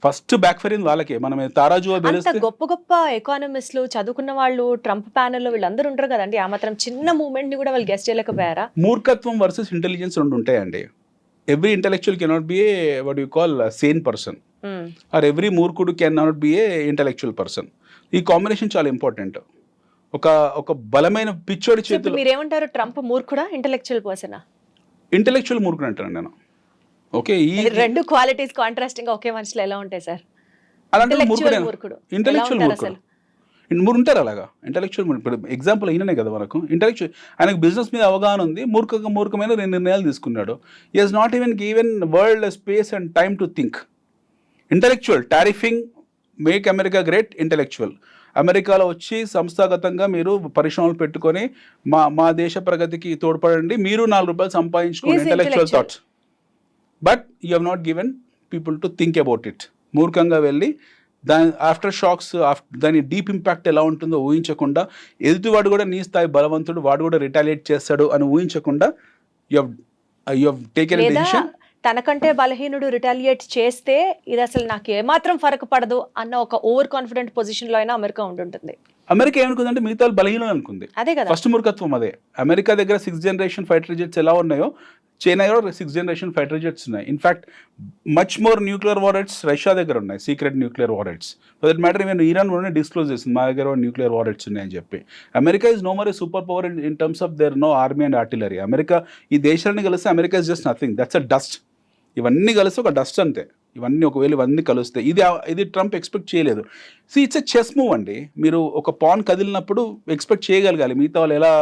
S3: ఫస్ట్ బ్యాక్ ఫర్ అయింది వాళ్ళకే. మనం తారాజువా
S2: అంత గొప్ప ఎకానమిస్టులు, చదువుకున్న వాళ్ళు, ట్రంప్ ప్యానెల్లో వీళ్ళందరూ ఉంటారు కదండి. ఆ మాత్రం చిన్న మూమెంట్ ని కూడా వాళ్ళు గెస్ట్ చేయలేకపోయారా? మూర్ఖత్వం
S3: వర్సెస్ ఇంటెలిజెన్స్ 2 ఉంటాయండి. Every intellectual cannot be a what you call sane person, or every మూర్ఖుడు can not be a intellectual person. ఈ కాంబినేషన్ చాలా ఇంపార్టెంట్. ఒక బలమైన పిచ్చోడి
S2: సో ఇప్పుడు
S3: చేతిలో
S2: మీరేమంటారు, ట్రంప్ మూర్ఖుడా ఇంటెలెక్చువల్ పర్సనా?
S3: ఇంటెలెక్చువల్ మూర్ఖుడు అంటాను నేను. ఓకే,
S2: రెండు క్వాలిటీస్ కాంట్రాస్టింగ్ గా ఒకే మనిషిలో ఎలా ఉంటాయి సార్?
S3: అలాంటి
S2: ఇంటెలెక్చువల్ మూర్ఖుడు
S3: ఇంటెలెక్చువల్
S2: ఎలా
S3: మూర్ఖుడు
S2: ఉంటారు
S3: మూడు ఉంటారు అలాగా. ఇంటెలెక్చువల్ ఇప్పుడు ఎగ్జాంపుల్ అయిననే కదా మనకు. ఇంటెలెక్చువల్ ఆయనకు బిజినెస్ మీద అవగాహన ఉంది, మూర్ఖమైన 2 నిర్ణయాలు తీసుకున్నాడు. He has not even given world space and time to think. Intellectual tariffing make America great. Intellectual అమెరికాలో వచ్చి సంస్థాగతంగా మీరు పరిశ్రమలు పెట్టుకొని మా దేశ ప్రగతికి తోడ్పడండి, మీరు ₹4 సంపాదించుకోండి. Intellectual thoughts. But you have not given people to think about it. మూర్ఖంగా వెళ్ళి దాని ఆఫ్టర్ షాక్స్, దాని డీప్ ఇంపాక్ట్ ఎలా ఉంటుందో ఊహించకుండా, ఎదుటివాడు కూడా నీ స్థాయి బలవంతుడు, వాడు కూడా రిటాలియేట్ చేస్తాడు అని ఊహించకుండా you have taken a decision.
S2: తనకంటే బలహీనుడు రిటాలియేట్ చేస్తే ఇది అసలు నాకు ఏమాత్రం ఫరక్ పడదు అన్న ఒక ఓవర్ కాన్ఫిడెంట్ పొజిషన్ లో అయినా అమెరికా ఉంటుంటుంది.
S3: అమెరికా ఏమనుకుందంటే మిగతా బలహీనం అనుకుంది.
S2: అదే కదా
S3: ఫస్ట్ మూర్ఖత్వం అదే. అమెరికా దగ్గర 6th జనరేషన్ ఫైటర్ జెట్స్ ఎలా ఉన్నాయో, చైనా కూడా 6th జనరేషన్ ఫైటర్ జెట్స్ ఉన్నాయి. In fact much more nuclear warheads Russia దగ్గర ఉన్నాయి, secret nuclear warheads. For that matter even Iran కూడా డిస్క్లోజ్ చేసింది మా దగ్గర న్యూక్లియర్ వారెట్స్ ఉన్నాయని చెప్పి. America is no more a super power in terms of their no army and artillery. America ఈ దేశాలను కలిస్తే America is just nothing, that's a dust. ఇవన్నీ కలిసి ఒక డస్ట్ అంతే. ఒకవేళ ఇవన్నీ కలిస్తే ఇది ట్రంప్ ఎక్స్పెక్ట్ చేయలేదు. ఇట్స్ ఎ చెస్ మూవ్ అండి. మీరు ఒక పాన్ కదిలినప్పుడు ఎక్స్పెక్ట్ చేయగలగాలి మిగతా వాళ్ళు ఎలా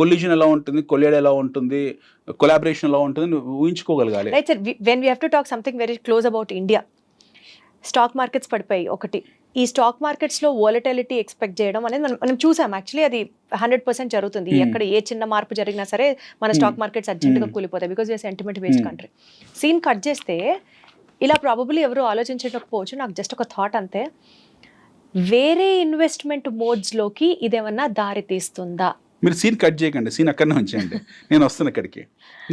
S3: కొలిజన్ ఎలా ఉంటుంది, కొలియడ్ ఎలా ఉంటుంది, కొలాబరేషన్ ఎలా ఉంటుంది ఊహించుకోగలగాలి.
S2: Right sir, when we have to talk something very close about India. Stock markets పడిపోయి ఒకటి. ఈ స్టాక్ మార్కెట్స్లో వోలటిలిటీ ఎక్స్పెక్ట్ చేయడం అనేది మనం చూసాం. యాక్చువల్లీ అది 100% జరుగుతుంది. ఎక్కడ ఏ చిన్న మార్పు జరిగినా సరే మన స్టాక్ మార్కెట్స్ అర్జెంట్గా కూలిపోతాయి, because we're sentiment based country. Scene cut చేస్తే ఇలా ప్రాబబ్లీ ఎవరు ఆలోచించకపోవచ్చు, నాకు జస్ట్ ఒక థాట్ అంతే. వేరే ఇన్వెస్ట్మెంట్ మోడ్స్లోకి ఇదేమన్నా దారి తీస్తుందా?
S3: మీరు సీన్ కట్ చేయకండి, సీన్ అక్కడనే ఉంచండి, నేను వస్తాను అక్కడికి.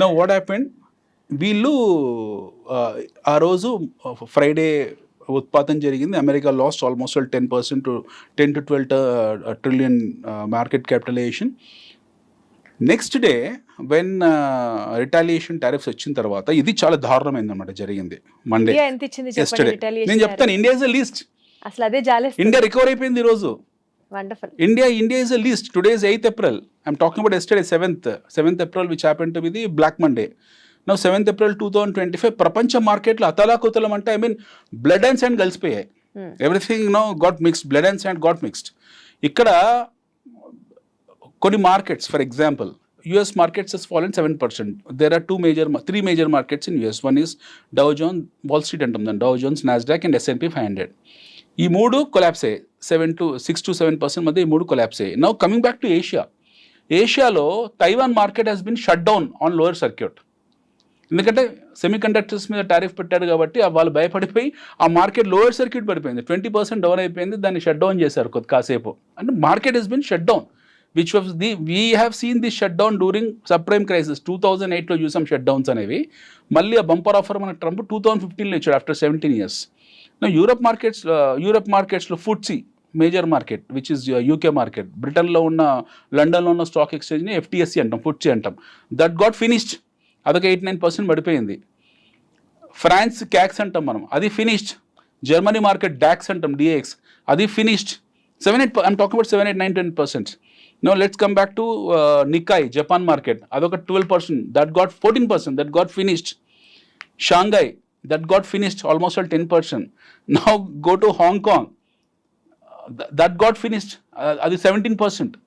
S3: నో వాట్ హ్యాపెండ్, వీళ్ళు ఆ రోజు ఫ్రైడే ఉత్పాదన జరిగింది. America lost almost 10% to 10 to 12 trillion market capitalization. Next day when retaliation tariffs వచ్చిన తర్వాత ఇది చాలా దారుణమైంది అన్నమాట జరిగింది. మండే నేను చెప్తాను, ఇండియా ఇస్ ఎ లీస్ట్.
S2: అసలు అదే జాలేస్తుంది.
S3: ఇండియా రికవర్ అయిపోయింది ఈ రోజు.
S2: Wonderful.
S3: India is a least. Today is 8th April. I'm talking about yesterday, 7th April, which happened to be the Black Monday. Now 7th April 2025, ప్రపంచ మార్కెట్లో అతలాకుతలం అంటే blood and sand కలిసిపోయాయి. Everything got mixed, blood and sand got mixed. ఇక్కడ కొన్ని markets, for example US markets has fallen 7%. There are three major markets in US. One is Dow Jones, Wall Street అంటాం దాన్ని, Dow Jones, Nasdaq and S&P 500. ఈ మూడు collapse అయ్యాయి. 6 to 7% మధ్య ఈ మూడు కొలాప్స్ అయ్యాయి. నౌ కమింగ్ బ్యాక్ టు ఏషియాలో Taiwan market has been shut down on lower circuit. ఎందుకంటే సెమీ కండక్టర్స్ మీద టారిఫ్ పెట్టాడు కాబట్టి వాళ్ళు భయపడిపోయి ఆ మార్కెట్ లోయర్ సర్క్యూట్ పడిపోయింది, 20% డౌన్ అయిపోయింది. దాన్ని షట్ డౌన్ చేశారు కాసేపు. అంటే market has been shut down, which was we have seen this shut down during subprime crisis. 2008లో చూసాం షట్ డౌన్స్ అనేవి. మళ్ళీ ఆ బంపర్ ఆఫర్ మన ట్రంప్ 2015లో ఇచ్చాడు ఆఫ్టర్ 17 years. యూరప్ మార్కెట్స్లో FTSE major market which is UK market, బ్రిటన్లో ఉన్న లండన్లో ఉన్న స్టాక్ ఎక్స్చేంజ్ని FTSE అంటాం, ఫుట్సీ అంటాం. దట్ గాట్ ఫినిష్డ్, అదొక 8-9% పడిపోయింది. ఫ్రాన్స్ క్యాక్స్ అంటాం మనం, అది ఫినిష్డ్. జర్మనీ మార్కెట్ డాక్స్ అంటాం, DAX, అది finished. 7-8, I'm talking about 7, 8, 9, 10%. No let's come back to Nikkei Japan market, అదొక 12%, that got 14%, that got finished. Shanghai, that got finished almost at 10%. Now go to Hong Kong, that got finished, అది 17%,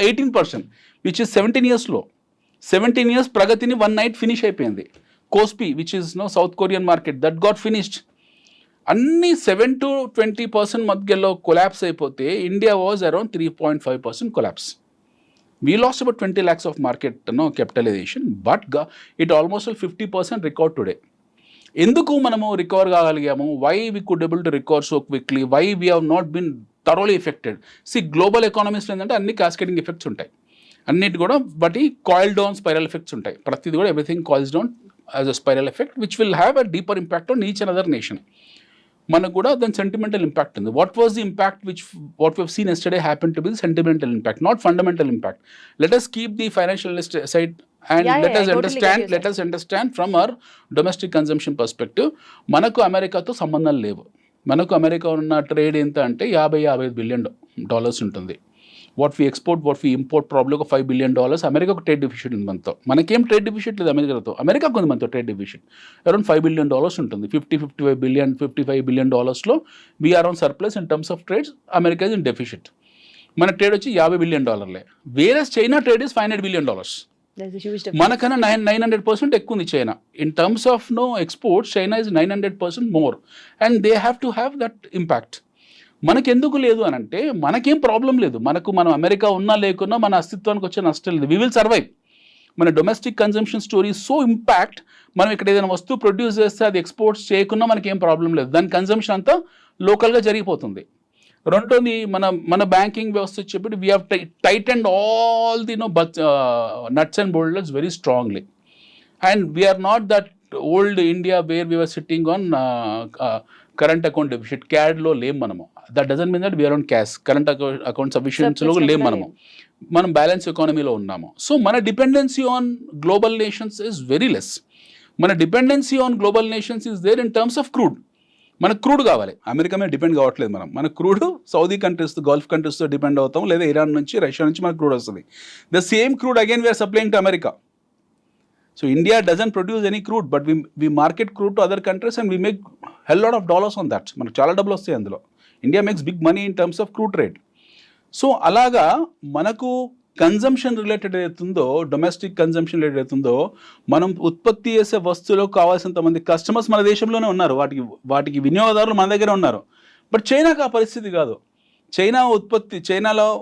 S3: 18%, which is 17 years low. 17 years ప్రగతిని one night finish అయిపోయింది. KOSPI which is south Korean market, that got finished. అన్ని 7 to 20% మధ్యలో collapse అయిపోతే India was around 3.5% collapse. We lost about 20 lakhs of market capitalization, but it almost 50% recovered today. ఎందుకు మనము recover కాగలిగాము? Why we could able to recover so quickly? Why we have not been thoroughly affected? Global ఎకానమీస్లో ఏంటంటే అన్ని cascading effects ఉంటాయి అన్నిటి కూడా, but ఈ కాయిల్ డౌన్ స్పైరల్ ఎఫెక్ట్స్ ఉంటాయి. ప్రతిది కూడా everything coils down as a spiral effect which will have a deeper impact on each and other nation. మనకు కూడా దాని సెంటిమెంటల్ ఇంపాక్ట్ ఉంది. What was the impact what we seen yesterday happen to B sentimental impact, not fundamental impact. Let us keep the financial side and let us understand from our domestic consumption perspective. మనకు అమెరికాతో సంబంధం లేవు. మనకు America ఉన్న trade ఎంత అంటే $50-55 billion ఉంటుంది. What we export what we import problem ఒక $5 billion. అమెరికా ఒక ట్రేడ్ డెఫిసిట్ ఉంది మనతో. మనకేం ట్రేడ్ డెఫిసిట్ లేదు అమెరికాతో, అమెరికాకు ఉంది మనతో ట్రేడ్ డెఫిసిట్ అరౌండ్ $5 billion ఉంటుంది. 55 billion లో we are on surplus in terms of trades. America is in deficit. మన ట్రేడ్ వచ్చి $50 billion. వేరే China trade is $500 billion.
S2: There's a huge difference.
S3: మనకన్నా 900% ఎక్కువ ఉంది China. In terms of exports China is 900% more and they have to have that impact. మనకెందుకు లేదు అని అంటే మనకేం ప్రాబ్లం లేదు. మనం అమెరికా ఉన్నా లేకున్నా మన అస్తిత్వానికి వచ్చే నష్టం లేదు. We will survive. మన domestic consumption story so impact. మనం ఇక్కడ ఏదైనా వస్తువు ప్రొడ్యూస్ చేస్తే అది ఎక్స్పోర్ట్స్ చేయకున్నా మనకేం ప్రాబ్లం లేదు. దాని కన్జంప్షన్ అంతా లోకల్గా జరిగిపోతుంది. రెండోది మన బ్యాంకింగ్ వ్యవస్థ చెప్పి we have tightened all the nuts and bolts very strongly. And we are not that old India where we were sitting on current account deficit. CAD లో లేం మనము. That doesn't mean that we are on cash. Current account sufficiency లో లేం మనము. మనం balance ఎకానమీలో ఉన్నాము. So మన dependency on global nations is very less. మన dependency on global nations is there in terms of crude. మనకు క్రూడ్ కావాలి, అమెరికా మీద డిపెండ్ కావట్లేదు మనం. మన క్రూడ్ సౌదీ కంట్రీస్, గల్ఫ్ కంట్రీస్తో డిపెండ్ అవుతాం, లేదా ఇరాన్ నుంచి, రష్యా నుంచి మనకు క్రూడ్ వస్తుంది. The same crude again we're supplying to America. So India doesn't produce any crude but we market crude to other countries and we make hell lot of dollars on that. మనకు చాలా డబ్బులు వస్తాయి అందులో. India makes big money in terms of crude trade. So అలాగా మనకు consumption related అవుతుందో, domestic consumption related అవుతుందో, మనం ఉత్పత్తి చేసే వస్తువులకు కావాల్సినంత మంది కస్టమర్స్ మన దేశంలోనే ఉన్నారు, వాటికి వినియోగదారులు మన దగ్గర ఉన్నారు. బట్ చైనాకు ఆ పరిస్థితి కాదు. చైనాలో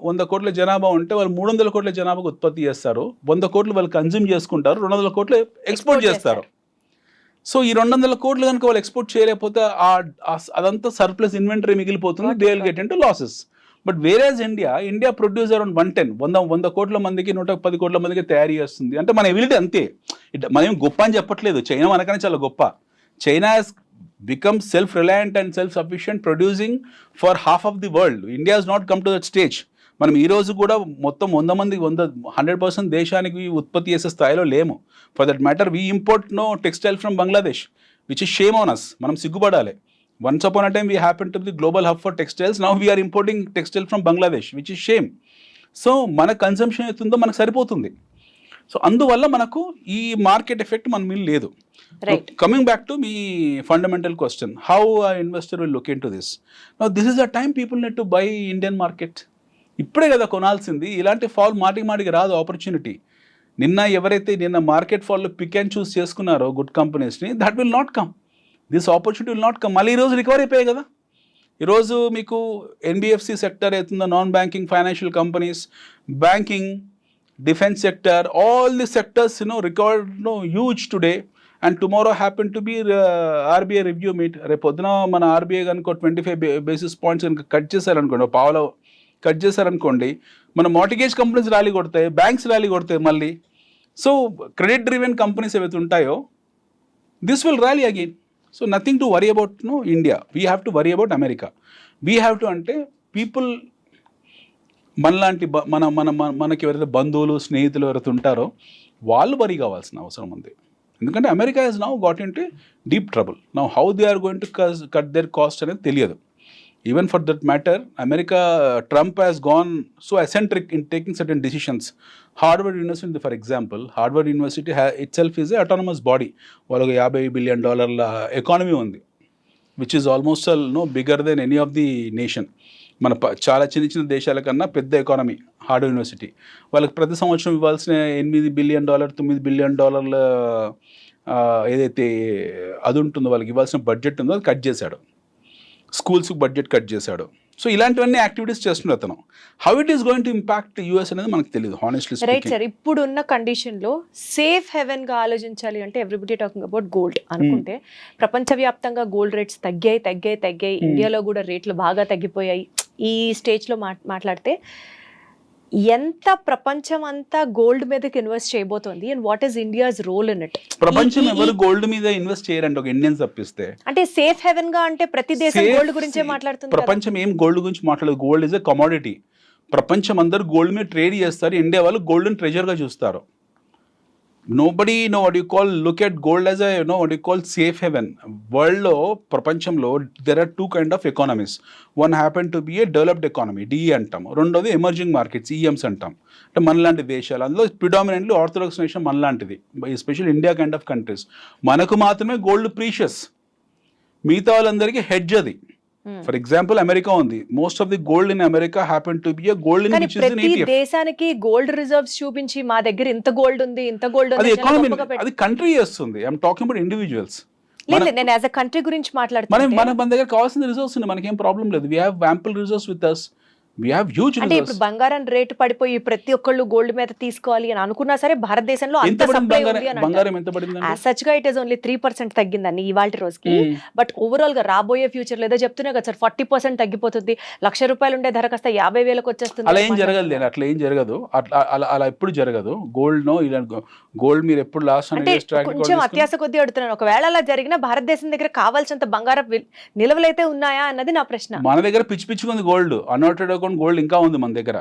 S3: 100 కోట్ల జనాభా ఉంటే వాళ్ళు 300 కోట్ల జనాభాకు ఉత్పత్తి చేస్తారు, 100 కోట్లు వాళ్ళు కన్జ్యూమ్ చేసుకుంటారు, 200 కోట్లు ఎక్స్పోర్ట్ చేస్తారు. సో ఈ 200 కోట్లు కనుక వాళ్ళు ఎక్స్పోర్ట్ చేయలేకపోతే అదంతా సర్ప్లస్ ఇన్వెంటరీ మిగిలిపోతుంది. They will get into losses. But average India produce around 100 కోట్ల మందికి 110 కోట్ల మందికి తయారు చేస్తుంది. అంటే మన ఎబిలిటీ అంతే. మనం గొప్ప అని చెప్పట్లేదు, చైనా మనకనే చాలా గొప్ప. China has become self reliant and self sufficient, producing for half of the world. India has not come to that stage. మనం ఈ రోజు కూడా మొత్తం 100% దేశానికి ఉత్పత్తి చేసే స్థాయిలో లేము. For that matter we import textile from Bangladesh, which is shame on us. మనం సిగ్గుపడాలి. Once upon a time we happened to be the global hub for textiles. Now we are importing textile from Bangladesh, which is shame. So మన consumption అవుతుందో మనకు సరిపోతుంది. So అందువల్ల మనకు ఈ market effect మన మీద లేదు. కమింగ్ బ్యాక్ టు మీ fundamental question, how investor will look into this. Now this is the time people need to buy Indian market. ఇప్పుడే కదా కొనాల్సింది. ఇలాంటి ఫాల్ మాటికి రాదు ఆపర్చునిటీ. నిన్న మార్కెట్ ఫాల్లో పిక్ అండ్ చూస్ చేసుకున్నారో గుడ్ కంపెనీస్ని, that will not come. This opportunity will not come. మళ్ళీ ఈరోజు రికవర్ అయిపోయాయి కదా. ఈరోజు మీకు ఎన్బిఎఫ్సి సెక్టర్ అవుతుందో, non banking financial companies, banking, defence sector, all the sectors record huge today. And tomorrow happen to B RBI review meet. రేపు పొద్దున మన ఆర్బీఐ కనుక 25 basis points కనుక కట్ చేశారనుకోండి, పావులో కట్ చేశారనుకోండి, మన మార్టిగేజ్ కంపెనీస్ ర్యాలీ కొడతాయి, బ్యాంక్స్ ర్యాలీ కొడతాయి మళ్ళీ. సో క్రెడిట్ డ్రివెన్ కంపెనీస్ ఏవైతే ఉంటాయో, this will rally again. So nothing to worry about India. We have to worry about America. We have to అంటే పీపుల్ మనలాంటి మనకి ఎవరైతే బంధువులు, స్నేహితులు ఎవరైతే ఉంటారో వాళ్ళు వరీ కావాల్సిన అవసరం ఉంది. ఎందుకంటే America has now got in to deep trouble. Now how they are going to cut their cost అనేది తెలియదు. Even for that matter, Trump has gone so eccentric in taking certain decisions. Harvard University, for example, Harvard University itself is an autonomous body. వాళ్ళకి $50 billion economy ఉంది, which is almost bigger than any of the nation. మన చాలా చిన్న దేశాల కన్నా పెద్ద economy Harvard university. వాళ్ళకి ప్రతి సంవత్సరం ఇవ్వాల్సిన $8 billion, $9 billion ఏదైతే అది ఉంటుందో, వాళ్ళకి ఇవ్వాల్సిన బడ్జెట్ ఉందో అది కట్ చేశాడు. స్కూల్స్కి బడ్జెట్ కట్ చేశాడు. సో ఇలాంటివన్నీ యాక్టివిటీస్ చేస్తున్నాడు అతను. How it is going to impact US అనేది మనకు తెలియదు, హానెస్ట్లీ స్పీకింగ్.
S2: రైట్ సార్, ఇప్పుడున్న కండిషన్లో సేఫ్ హెవెన్గా ఆలోచించాలి అంటే ఎవ్రీబడి టాకింగ్ అబౌట్ గోల్డ్ అనుకుంటే, ప్రపంచవ్యాప్తంగా గోల్డ్ రేట్స్ తగ్గాయి. ఇండియాలో కూడా రేట్లు బాగా తగ్గిపోయాయి. ఈ స్టేజ్లో మాట్లాడితే ఎంత ప్రపంచం అంతా గోల్డ్ మీదకి ఇన్వెస్ట్ చేయబోతోంది, and what is India's role in it?
S3: ప్రపంచం ఎవరు గోల్డ్ మీద ఇన్వెస్ట్ చేయరండి, ఒక ఇండియన్స్ తప్పిస్తే.
S2: అంటే సేఫ్ హెవెన్ గా అంటే ప్రతి దేశం గోల్డ్ గురించే మాట్లాడుతుంది.
S3: ప్రపంచం ఏం గోల్డ్ గురించి మాట్లాడదు. Gold is a commodity. ప్రపంచం అందరూ గోల్డ్ మీద ట్రేడ్ చేస్తారు. ఇండియా వాళ్ళు గోల్డ్ ట్రెజర్ గా చూస్తారు. nobody what you call look at gold as a what you call safe haven. World లో ప్రపంచంలో there are two kind of economies. One happen to be a developed economy, DE అంటాం. రెండోది emerging markets, EMs అంటాం. అంటే మనలాంటి దేశాలు, అందులో predominantly orthodox nation మనలాంటిది, especially India kind of countries. మనకు మాత్రమే గోల్డ్ ప్రీషియస్, మిగతా వాళ్ళందరికీ హెడ్జ్ అది. ఫర్ ఎగ్జాంపుల్ అమెరికా ఉంది, most of the gold in America happen to be gold in which is in
S2: ప్రతి దేశానికి గోల్డ్ రిజర్వ్స్ చూపించి మా దగ్గర ఇంత గోల్డ్ ఉంది, ఇంత గోల్డ్
S3: అది
S2: ఉంది,
S3: ఎకానమీ, అది కంట్రీ చేస్తుంది. I'm talking about individuals.
S2: లేదు నేను యాజ్ అ కంట్రీ గురించి మాట్లాడుతున్నాను.
S3: మన దగ్గర కావాల్సిన రిసోర్స్ ఉంది, మనకేం ప్రాబ్లం లేదు. We have ample resource with us. We have huge
S2: అంటే
S3: reserves.
S2: ఇప్పుడు బంగారం రేటు పడిపోయి ప్రతి ఒక్కళ్ళు గోల్డ్ మీద తీసుకోవాలి అని అనుకున్నా సరే భారతదేశంలో అంత సప్లై ఉంది అని
S3: బంగారం ఎంత పడింది?
S2: యాజ్ సచ్ గా ఇట్ ఇస్ ఓన్లీ 3% తగ్గిందని ఇవాళ రోజుకి. బట్ ఓవరాల్ గా రాబోయే ఫ్యూచర్ లేదో చెప్తున్నా కదా సార్, 40% తగ్గిపోతుంది. ₹1,00,000 ఉండే ధర కాస్త 50,000కి వచ్చేస్తుంది.
S3: అలా ఏం జరగదు, అట్లా ఏం జరగదు, అలా ఎప్పుడు జరగదు. గోల్డ్ నో ఇలా గోల్డ్ మీరు ఎప్పుడు లాస్ట్
S2: అంటే కొంచెం అత్యాస కొద్దీ అడుగుతున్నాను, ఒకవేళ అలా జరిగినా భారతదేశం దగ్గర కావాల్సినంత బంగారం నిల్వలైతే ఉన్నాయా అన్నది నా ప్రశ్న.
S3: మన దగ్గర పిచ్చి ఉంది గోల్డ్, అన్ఆడిటెడ్ అకౌంట్ గోల్డ్ ఇంకా ఉంది మన దగ్గర.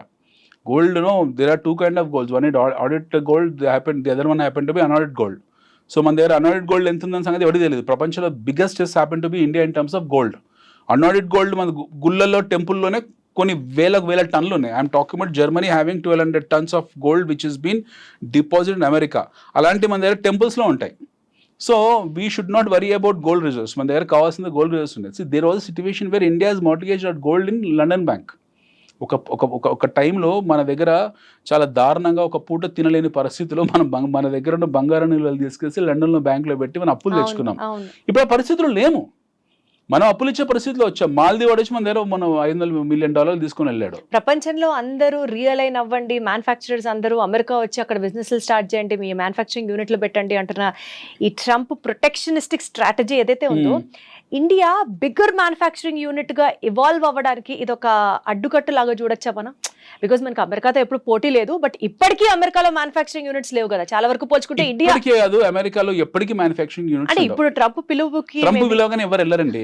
S3: Gold no there are two kind of golds, one audit gold happen, the other one happen to be unaudit gold. So మన దగ్గర అన్ఆడిట్ గోల్డ్ ఎంత ఉందని సంగతి ఎవరికి తెలియదు. ప్రపంచంలో biggest happen to be India in terms of gold. Unaudit gold మన గుళ్ళల్లో టెంపుల్లోనే కొన్ని వేల టన్నులు ఉన్నాయి. I'm talking about Germany having 1,200 tons of gold which is been deposit in America. అలాంటి మన దగ్గర టెంపుల్స్లో ఉంటాయి. So we should not worry about gold reserves. మన దగ్గర కావాల్సిన గోల్డ్ రిజర్వ్స్ ఉన్నాయి. There was situation where India is mortgage at gold in London bank. ఒక టైంలో మన దగ్గర చాలా దారుణంగా ఒక పూట తినలేని పరిస్థితిలో మన దగ్గర ఉన్న బంగారం నిల్వలు తీసుకెళ్ళి లండన్లో బ్యాంకులో పెట్టి మనం అప్పులు తెచ్చుకున్నాం. ఇప్పుడు ఆ పరిస్థితులు లేము, మనం అప్పులు ఇచ్చే పరిస్థితిలో వచ్చాం. మాల్దీవ్ వచ్చి మన దగ్గర మనం $500 million తీసుకుని వెళ్ళాడు.
S2: ప్రపంచంలో అందరూ రియలైన్ అవ్వండి, మ్యానుఫ్యాక్చరర్స్ అందరూ అమెరికా వచ్చి అక్కడ బిజినెస్లు స్టార్ట్ చేయండి, మీ మ్యానుఫ్యాక్చరింగ్ యూనిట్లు పెట్టండి అంటున్న ఈ ట్రంప్ ప్రొటెక్షనిస్టిక్ స్ట్రాటజీ ఏదైతే ఉందో, ఇండియా బిగ్గర్ మ్యానుఫ్యాక్చరింగ్ యూనిట్ గా ఇవాల్వ్ అవ్వడానికి ఇది ఒక అడ్డుకట్టు లాగా చూడొచ్చా మనం? బికాస్ మనకి అమెరికాతో ఎప్పుడు పోటీ లేదు, బట్ ఇప్పటికీ అమెరికాలో మ్యానుఫ్యాక్చరింగ్ యూనిట్స్ లేవు కదా చాలా వరకు పోల్చుకుంటే. ఇండియా
S3: కాదు, అమెరికాలో ఎప్పటికీ మ్యానుఫ్యాక్చరింగ్ యూనిట్స్
S2: అంటే ఇప్పుడు ట్రంప్
S3: పిలువగానే ఎవరు వెళ్ళరండి.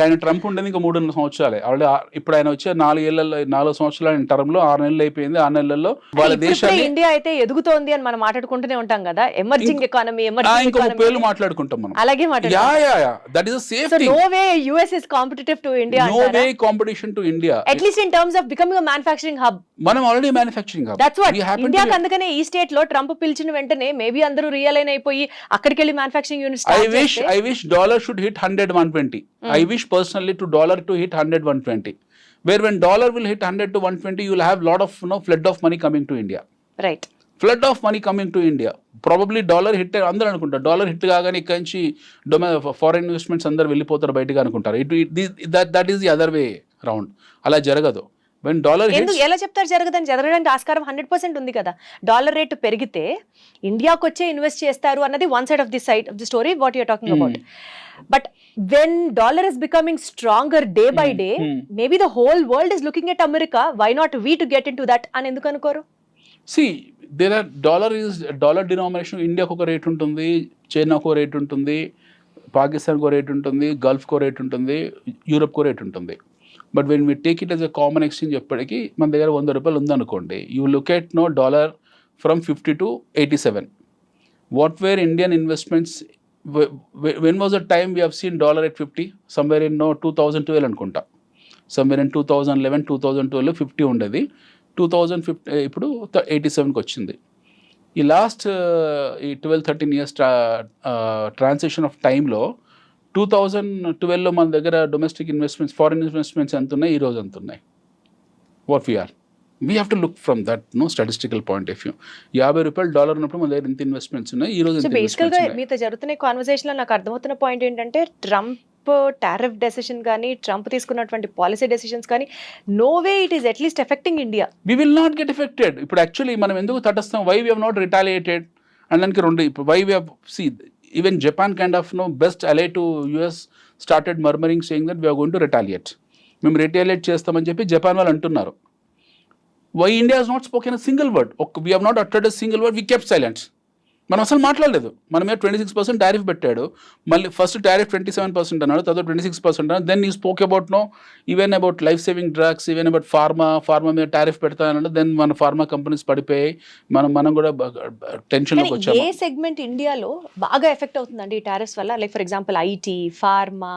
S3: ఆయన ట్రంప్ ఉండేది ఇంకా 3 సంవత్సరాలే. ఆల్రెడీ ఇప్పుడు ఆయన వచ్చే 4 సంవత్సరాల టర్మ్ లో 6 నెలలు అయిపోయింది. 6 నెలల్లో వాళ్ళ దేశాన్ని,
S2: ఇండియా అయితే ఎదుగుతోంది అని మనం మాట్లాడుకుంటూనే ఉంటాం కదా, ఎమర్జింగ్ ఎకానమీ
S3: ఇంకో 30 ఏళ్ళు మాట్లాడుకుంటాం మనం.
S2: అలాగే
S3: that is safety.
S2: No way US is competitive to India.
S3: No way competition to India,
S2: at least in terms of becoming a manufacturing hub.
S3: మనం already manufacturing hub.
S2: That's what ఇండియాకి. అందుకనే ఈ స్టేట్ లో ట్రంప్ పిలిచిన వెంటనే మేబీ అందరూ రియలైన్ అయిపోయి అక్కడికి వెళ్ళి మ్యానుఫ్యాక్చరింగ్ యూనిట్ స్టార్ట్ చేస్తే.
S3: I wish dollar should hit 100-120. I wish personally to dollar to hit 100-120. Where when dollar will hit 100 to 120, you will have lot of flood of money coming to India.
S2: Right.
S3: Flood of money coming to India. Probably dollar hit అందరూ అనుకుంటారు, dollar hit కాగానే ఇక్కడ నుంచి foreign investments అందరు వెళ్ళిపోతారు బయటగా అనుకుంటారు. That is the other way round. అలా జరగదు. When dollar hits,
S2: ఎలా చెప్తారు జరగదని? జరగడానికి ఆస్కారం 100% ఉంది కదా. డాలర్ రేటు పెరిగితే ఇండియాకి వచ్చే ఇన్వెస్ట్ చేస్తారు అన్నది one side of the story what you're talking about. But when dollar is becoming stronger day by day, maybe the whole world is looking at America, why not we to get in to that అని ఎందుకు అనుకోరు?
S3: See, there are dollar denomination. ఇండియాకు ఒక rate ఉంటుంది, చైనాకు ఒక rate ఉంటుంది, పాకిస్తాన్కు రేట్ ఉంటుంది, గల్ఫ్కో రేట్ ఉంటుంది, యూరోప్కో రేట్ ఉంటుంది. But when we take it as a common exchange ఎప్పటికీ మన దగ్గర $100 ఉందనుకోండి, you look at dollar from 50 to 87. What were Indian investments? When was a time we have seen dollar at 50? Somewhere in 2012 అనుకుంటా. Somewhere in 2011, 2012 50 ఉండేది. 2015 ఇప్పుడు 87కి వచ్చింది. ఈ last ఈ 12-13 years ట్రాన్సిషన్ ఆఫ్ టైంలో 2012లో మన దగ్గర డొమెస్టిక్ ఇన్వెస్ట్మెంట్స్, ఫారిన్ ఇన్వెస్ట్మెంట్స్ ఎంత ఉన్నాయి, ఈ రోజు ఎంత ఉన్నాయి? What we are, we have to look from that statistical point of view. $50 ఉన్నప్పుడు మన దగ్గర ఇంత ఇన్వెస్ట్మెంట్స్ ఉన్నాయి, ఈ రోజు.
S2: బేసికల్గా మీతో జరుగుతున్న కాన్వర్సేషన్ లో నాకు అర్థమవుతున్న పాయింట్ ఏంటంటే, ట్రంప్ టారిఫ్ డెసిషన్ కానీ, ట్రంప్ తీసుకున్నటువంటి పాలసీ డెసిషన్స్ కానీ, no way it is at least affecting India.
S3: We will not get affected. ఇప్పుడు యాక్చువల్లీ మనం ఎందుకు తటస్థం? Why we have not retaliated అనడానికి రెండు. ఇప్పుడు why we have see even Japan kind of best ally to US started murmuring saying that we are going to retaliate. మేము retaliate చేస్తామని చెప్పి జపాన్ వాళ్ళు అంటున్నారు. Why India has not spoken a single word? We have not uttered a single word. We kept silence. మనం అసలు మాట్లాడలేదు. మన మీద 26% టారిఫ్ పెట్టాడు. మళ్ళీ ఫస్ట్ టారిఫ్ 27% అన్నాడు, తర్వాత 26% అన్నాడు. Then you spoke about even about life saving drugs, even about pharma మీద టారిఫ్ పెడతానన్నాడు. దెన్ మన ఫార్మా కంపెనీస్ పడిపోయాయి, మనం కూడా టెన్షన్లోకి
S2: కానీ
S3: వచ్చాము.
S2: ఏ సెగ్మెంట్ ఇండియాలో బాగా ఎఫెక్ట్ అవుతుందండి ఈ టారిఫ్స్ వల్ల? Like for example IT, pharma,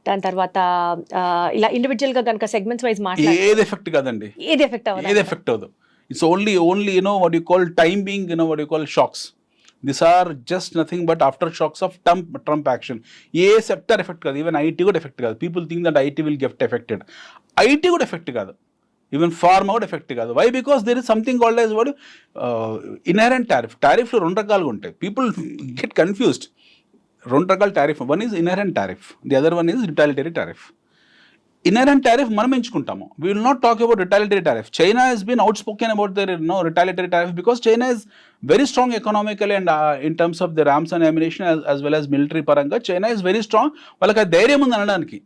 S2: దాని తర్వాత ఇలా ఇండివిజువల్ గా కనుక సెగ్మెంట్స్ వైజ్ మాట్లాడితే
S3: ఏది ఎఫెక్ట్ కాదండి,
S2: ఏది ఎఫెక్ట్ అవ్వదు?
S3: ఏది ఎఫెక్ట్ అవ్వదు. It's only what you call time being, what you call shocks. These are just nothing but after shocks of Trump action. ఏ సెక్టర్ ఎఫెక్ట్ కాదు, ఈవెన్ ఐటీ కూడా ఎఫెక్ట్ కాదు. People think that IT will get affected. IT కూడా effect కాదు, even pharma కూడా effect కాదు. Why? Because there is something called as వాడు inherent tariff. టారిఫ్లు 2 రకాలుగా ఉంటాయి. People get confused. 2 రకాల tariff. One is inherent tariff, the other one is retaliatory tariff. Inherent tariff మనం ఎంచుకుంటాము. We will not talk about retaliatory tariff. China has been outspoken about their retaliatory tariff because China is very strong economical and in terms of the arms and ammunition as well as military పరంగా China is very strong. వాళ్ళకి ఆ ధైర్యం ఉంది అనడానికి,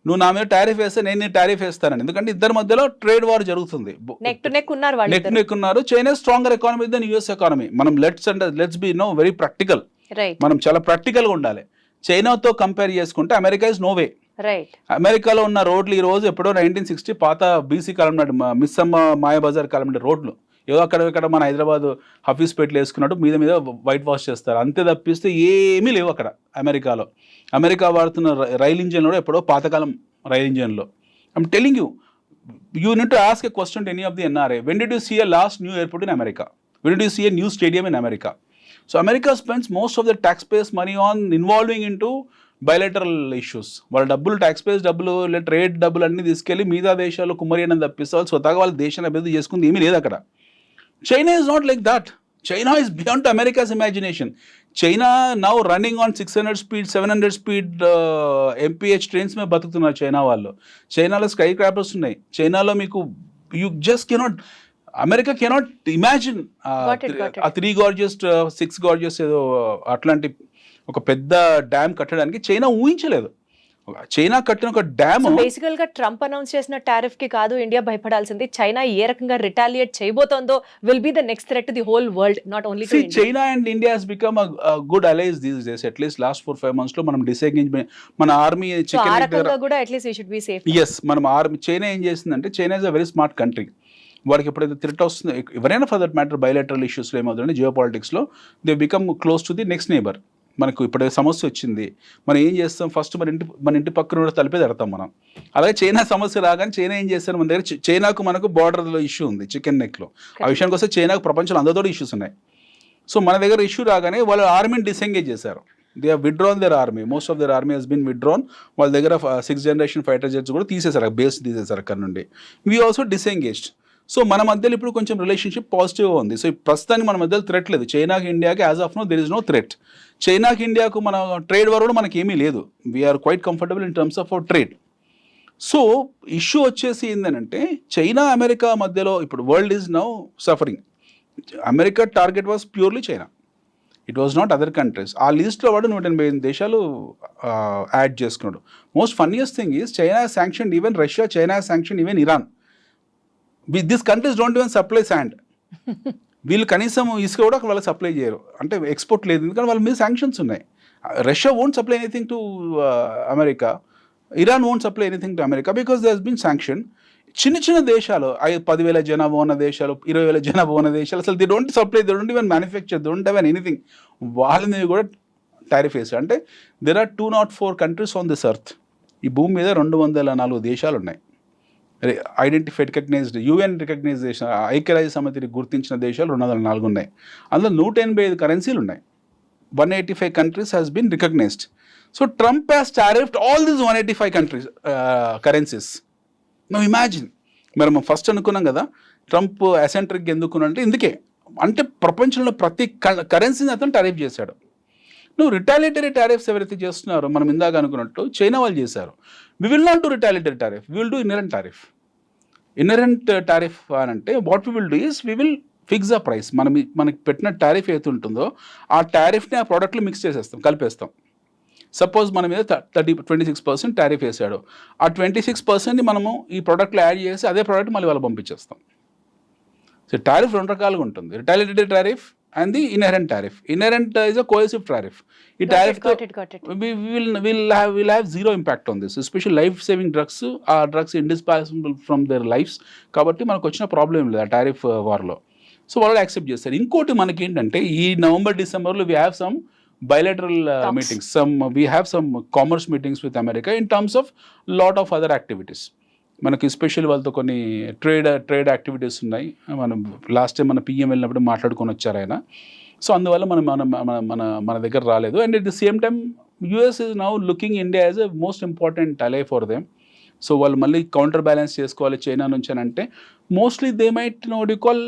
S3: నువ్వు నా మీద tariff వేస్తే నేను నీ టారిఫ్ వేస్తానని. ఎందుకంటే ఇద్దరి మధ్యలో ట్రేడ్ వార్ జరుగుతుంది.
S2: నెక్ టు నెక్ ఉన్నారు వాళ్ళు.
S3: నెక్ నెక్ ఉన్నారు. China stronger economy than US economy. మనం let's be very practical.
S2: Right,
S3: మనం చాలా ప్రాక్టికల్గా ఉండాలి. చైనాతో కంపేర్ చేసుకుంటే America is no way.
S2: Right.
S3: అమెరికాలో ఉన్న రోడ్లు ఈ రోజు ఎప్పుడో 1960 పాత బీసీ కాలం నాటి మిస్సమ్మ మాయాబజార్ కాలం నాటి రోడ్లు. ఏదో అక్కడ మన హైదరాబాద్ హఫీస్పేట్లు వేసుకున్నట్టు మీద వైట్ వాష్ చేస్తారు. అంతే తప్పిస్తే ఏమీ లేవు అక్కడ అమెరికాలో. అమెరికా వాడుతున్న రైల్ ఇంజన్ కూడా ఎప్పుడో పాతకాలం రైల్ ఇంజన్లో. I'm telling you need to ask a question to any of the NRI. When did you see a last new airport in America? When did you see a new stadium in America? So America spends most of the tax payers money on involving into bilateral issues. వాళ్ళ డబ్బులు, tax payers డబ్బులు, లేదా trade డబ్బులు అన్నీ తీసుకెళ్ళి మిగతా దేశాల్లో కుమ్మరియని తప్పిస్తే వాళ్ళు స్వతహాగా వాళ్ళ దేశాన్ని అభివృద్ధి చేసుకుంది ఏమీ లేదు అక్కడ. China is not like that. China is beyond America's imagination. China now running on 600 speed 700 speed MPH trains మీద బతుకుతున్నారు చైనా వాళ్ళు. చైనాలో స్కై క్రాపర్స్ ఉన్నాయి. చైనాలో మీకు you just cannot, America cannot imagine ఆ 3 gorgeous 6 gorgeous ఏదో అట్లాంటి ఒక పెద్ద డ్యామ్ కట్టడానికి చైనా ఊహించలేదు. చైనా కట్టిన ఒక డ్యామ్.
S2: బేసికల్ గా ట్రంప్ అనౌన్స్ చేసిన టారిఫ్ కి కాదు ఇండియా భయపడాల్సింది, చైనా ఏ రకంగా రిటాలియేట్ చేయబోతోందో will be the next threat to the whole world, not only to India.
S3: China and India has become a good allies these days. At least last 4-5 months లో మనం disengagement, మన army
S2: ఆ రకంగా కూడా at least we should be safe.
S3: Yes, మనం army, China ఏం చేసిందంటే, China is a very smart country. వాడికి ఎప్పుడైతే థ్రెట్ వస్తుందో, ఎవరైనా ఫర్ దట్ మ్యాటర్ బయలెటరల్ ఇష్యూస్లో ఏమవుతుందంటే, జియో పాలిటిక్స్లో they become close to the next neighbour. మనకు ఇప్పుడు సమస్య వచ్చింది, మనం ఏం చేస్తాం, ఫస్ట్ మన ఇంటి పక్కన కూడా తలిపే తడతాం మనం. అలాగే చైనా సమస్య రాగానే చైనా ఏం చేస్తారు, మన దగ్గర చైనాకు మనకు బార్డర్లో ఇష్యూ ఉంది, చికెన్ నెక్లో. ఆ విషయానికి వస్తే చైనాకు ప్రపంచంలో అందరితో ఇష్యూస్ ఉన్నాయి. సో మన దగ్గర ఇష్యూ రాగానే వాళ్ళు ఆర్మీని డిసెంగేజ్ చేశారు. They have withdrawn their army. Most of their army has been withdrawn. వాళ్ళ దగ్గర 6th generation ఫైటర్ జెట్స్ కూడా తీసేశారు, బేస్ తీసేశారు అక్కడ నుండి. We also disengaged. సో మన మధ్యలో ఇప్పుడు కొంచెం రిలేషన్షిప్ పాజిటివ్గా ఉంది. సో ప్రస్తుతానికి మన మధ్యలో థ్రెట్ లేదు. చైనాకి ఇండియాకి as of no there is no threat. చైనాకి ఇండియాకు మన ట్రేడ్ వార్ కూడా మనకి ఏమీ లేదు. We are quite comfortable in terms of our trade. So issue వచ్చేసి ఏంటంటే, చైనా అమెరికా మధ్యలో ఇప్పుడు world is now suffering. America target was purely China, it was not other countries. ఆ లిస్ట్లో వాడు 185 దేశాలు యాడ్ చేసుకున్నాడు. Most funniest thing is China sanction even Russia, China sanction even Iran. This countries don't even supply sand. వీళ్ళు కనీసం ఇసుక కూడా వాళ్ళకి సప్లై చేయరు, అంటే ఎక్స్పోర్ట్ లేదు, ఎందుకంటే వాళ్ళ మీద శాంక్షన్స్ ఉన్నాయి. Russia won't supply anything to America, Iran won't supply anything to America because they has been sanction. చిన్న దేశాలు, 10,000 జనాభా ఉన్న దేశాలు, 20,000 జనాభా ఉన్న దేశాలు అసలు they don't supply, they don't even manufacture, they don't have anything. వాళ్ళని కూడా టారిఫ్ వేసారు. అంటే there are 204 countries on this earth. ఈ భూమి మీద 204 దేశాలు ఉన్నాయి. ఐడెంటిఫైడ్ రికగ్నైజ్డ్ UN రికగ్నైజేషన్, ఐక్యరాజ్య సమితిని గుర్తించిన దేశాలు 204 ఉన్నాయి. అందులో 185 కరెన్సీలు ఉన్నాయి. 185 countries has been recognized. So Trump has tariffed all these 185 countries currencies. Now imagine, మనం ఫస్ట్ అనుకున్నాం కదా ట్రంప్ అసెంట్రిక్ ఎందుకునంటే ఇందుకే, అంటే ప్రపంచంలో ప్రతి కరెన్సీని అతను టారిఫ్ చేశాడు. నువ్వు రిటాలిటరీ టారిఫ్స్ ఎవరైతే చేస్తున్నారో, మనం ఇందాక అనుకున్నట్టు చైనా వాళ్ళు చేశారు. We will not do retaliatory tariff, we will do inherent tariff. Inherent tariff అని అంటే what we will do is we will fix the price. మనకి పెట్టిన టారిఫ్ ఏది ఉంటుందో ఆ టారిఫ్ని ఆ ప్రోడక్ట్లో మిక్స్ చేసేస్తాం, కలిపేస్తాం. సపోజ్ మన మీద 26% టారిఫ్ వేసాడు, ఆ 26%ని మనము ఈ ప్రోడక్ట్లో యాడ్ చేసి అదే ప్రోడక్ట్ మళ్ళీ వాళ్ళు పంపించేస్తాం. సో టారిఫ్ 2 రకాలుగా ఉంటుంది, రిటాలిటరీ tariff, and the inherent tariff. Inherent is a coercive tariff. The tariff
S2: got it.
S3: we'll have zero impact on this. Especially life-saving drugs are drugs indispensable from their lives. కాబట్టి మనకు వచ్చిన problem లేదు ఆ tariff వార్లో. So వాళ్ళు accept చేస్తారు. ఇంకోటి మనకి ఏంటంటే ఈ నవంబర్ డిసెంబర్లో we have some bilateral meetings. We have some commerce meetings with America in terms of lot of other activities. మనకి స్పెషల్ వాళ్ళతో కొన్ని ట్రేడ్ యాక్టివిటీస్ ఉన్నాయి. మనం లాస్ట్ టైం మన పిఎం వెళ్ళినప్పుడు మాట్లాడుకొని వచ్చారు ఆయన. సో అందువల్ల మన దగ్గర రాలేదు. And at the same time US is now looking India as a most important ally for them. So వాళ్ళు మళ్ళీ కౌంటర్ బ్యాలెన్స్ చేసుకోవాలి చైనా నుంచి అని అంటే mostly they might call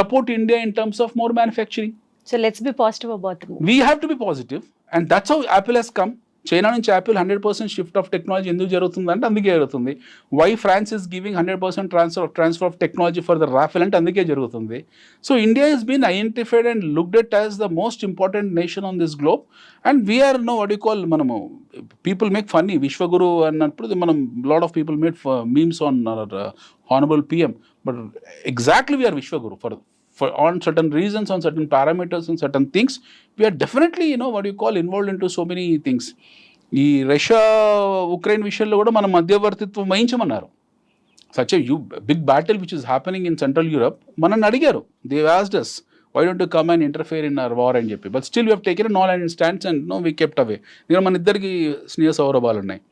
S3: support India in terms of more manufacturing.
S2: So let's be positive about the move.
S3: We have to be positive, and that's how Apple has come. China నుంచి Apple 100% shift of technology ఎందుకు జరుగుతుంది అంటే అందుకే జరుగుతుంది. Why France is giving 100% transfer of technology for the Rafale అంటే అందుకే జరుగుతుంది. So India has been identified and looked at as the most important nation on this globe. And we are no what you call, మనము people make funny విశ్వగురు అన్నప్పుడు మనం lot of people made memes on honourable PM, but exactly we are Vishwaguru for on certain reasons, on certain parameters, on certain things. We are definitely, what you call, involved into so many things. ఈ Russia Ukraine విషయంలో కూడా మనం మధ్యవర్తిత్వం వహించమన్నారు. Such a big battle which is happening in central Europe. మనల్ని అడిగారు, they asked us, why don't you come and interfere in our war అని చెప్పి. But still we have taken an all and stands and we kept అవే. ఇక్కడ మన ఇద్దరికి స్నేహ సౌరభాలు ఉన్నాయి.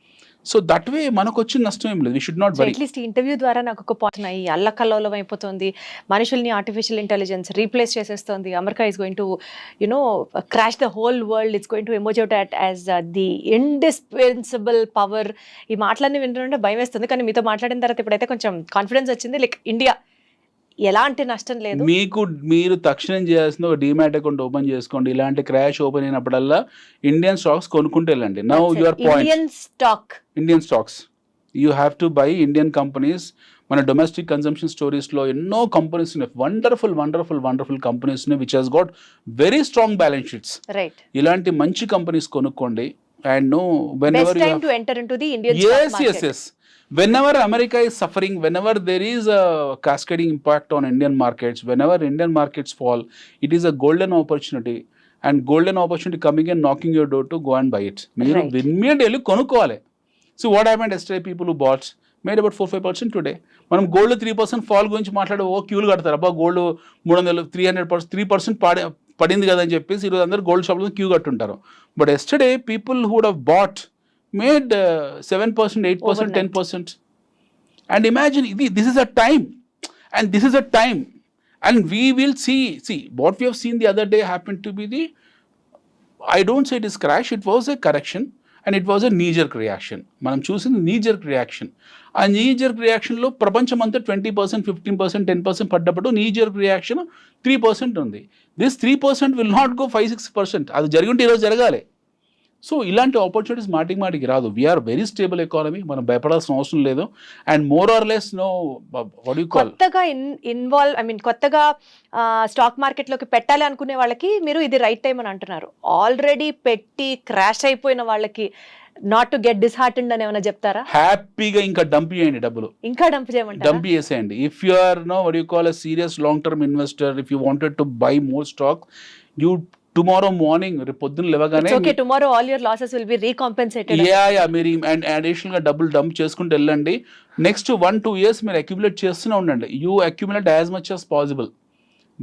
S3: So that way మనకు వచ్చిన నష్టం ఏం లేదు. We should not worry.
S2: At least interview ద్వారా నాకు ఒక పాయింట్ ఉన్నాయి. అల్లకల్లోలం అయిపోతుంది, మనుషుల్ని ఆర్టిఫిషియల్ ఇంటెలిజెన్స్ రీప్లేస్ చేసేస్తుంది. America is going to crash the whole world. It's going to emerge out as the indispensable power. ఈ మాటలన్నీ వింటుంటే భయం వేస్తుంది, కానీ మీతో మాట్లాడిన తర్వాత ఇప్పుడైతే కొంచెం కాన్ఫిడెన్స్ వచ్చింది. లైక్ ఇండియా ఎలాంటి నష్టం లేదు.
S3: మీరు తక్షణం చేయాల్సిన ఒక డిమాట్ అకౌంట్ ఓపెన్ చేసుకోండి. ఇలాంటి క్రాష్ ఓపెన్ అయినప్పుడల్లా ఇండియన్ స్టాక్స్ కొనుక్కుంటూ వెళ్ళండి. Now your point, Indian stocks you have to buy Indian companies. మన డొమెస్టిక్ కన్సంప్షన్ స్టోరీస్లో ఎన్నో కంపెనీస్ ఉన్నాయి, వండర్ఫుల్ కంపెనీస్ ఉన్నాయి which has got very strong balance sheets. ఇలాంటి మంచి కంపెనీస్ కొనుక్కోండి. And no whenever you have to enter into the Indian stock market. Yes. Whenever America is suffering, whenever there is a cascading impact on Indian markets, whenever Indian markets fall, it is a golden opportunity. And golden opportunity coming and knocking your door to go and buy it. మీరు immediately కొనుక్కోవాలి. So what happened yesterday, people who bought made about 4-5% today. మనం gold 3% fall గురించి మాట్లాడే క్యూలు కడతారు. అబ్బా gold 300 3% పడింది కదా అని చెప్పేసి ఈరోజు అందరూ గోల్డ్ షాప్లో క్యూ కట్టుంటారు. But yesterday people who would have bought made 7%, 8%, 10%. And imagine, this is a time. And this is a time. And we will see what we have seen the other day happened to be I don't say it is crash, it was a correction. And it was a knee-jerk reaction. మనం చూసింది knee-jerk reaction. ఆ knee-jerk reactionలో ప్రపంచం అంతా 20%, 15%, 10% పడ్డప్పుడు knee-jerk reaction 3% ఉంది. This 3% will not go 5-6%. అది జరుగుంటే ఈరోజు జరగాలి. సో ఇలాంటి ఆపర్చునిటీస్ మాటికి రాదు. వీఆర్ వెరీ స్టేబుల్ ఎకానమీ, మనం భయపడాల్సిన అవసరం లేదు. అండ్ మోర్ ఆర్ లెస్
S2: కొత్తగా కొత్తగా స్టాక్ మార్కెట్లోకి పెట్టాలి అనుకునే వాళ్ళకి మీరు ఇది రైట్ టైం అని అంటున్నారు. ఆల్రెడీ పెట్టి క్రాష్ అయిపోయిన వాళ్ళకి నాట్ టు గెట్ డిస్హార్టెండ్ అని ఏమైనా చెప్తారా?
S3: హ్యాపీగా ఇంకా డంప్ చేయండి, డబ్బులు
S2: ఇంకా డంప్ చేయమంటారా?
S3: డంప్ చేసేయండి. If you are what you call a serious long term investor, if you wanted to buy more stock, you tomorrow morning, రేపు పొద్దున్న లేవగానే
S2: okay, tomorrow all your losses will be recompensated.
S3: మీరు and additional గా డబ్బులు dump చేసుకుంటూ వెళ్ళండి. Next 1-2 years మీరు accumulate చేస్తూనే ఉండండి. You accumulate as much as possible.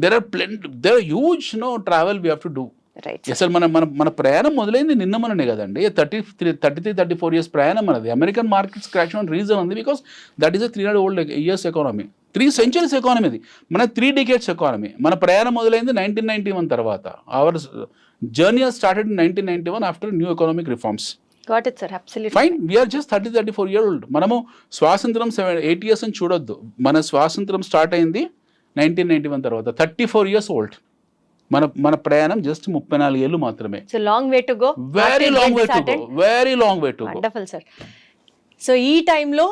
S3: there are huge travel we have to do. అసలు మన ప్రయాణం మొదలైంది నిన్న మననే కదండి. 33-34 years ప్రయాణం మనది. అమెరికన్ మార్కెట్స్ క్రాష్ అవ్వడానికి రీజన్ ఉంది because that is a 300 old years economy, 3 centuries economy. ఇది మన 3 decades ఎకానమీ. మన ప్రయాణం మొదలైంది 1991 తర్వాత. Our journey has started in 1991 after new economic reforms.
S2: Got it, sir. Absolutely.
S3: Fine. We are just 30-34 years old. మనము స్వాతంత్రం 8 years అని చూడొద్దు. మన స్వాతంత్రం స్టార్ట్ అయింది 1991 తర్వాత. 34 years old. మన ప్రయాణం జస్ట్ 34 ఏళ్ళు మాత్రమే.
S2: So long way to go.
S3: Very long way to go. Very long way to go.
S2: Wonderful, sir. So ఈ టైంలో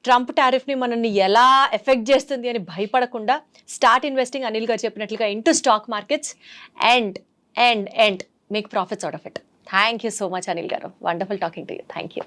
S2: ట్రంప్ టారిఫ్ని మనల్ని ఎలా ఎఫెక్ట్ చేస్తుంది అని భయపడకుండా స్టార్ట్ ఇన్వెస్టింగ్, అనిల్ గారు చెప్పినట్లుగా into stock markets and make profits out of it. Thank you so much Anil garu. Wonderful talking to you. Thank you.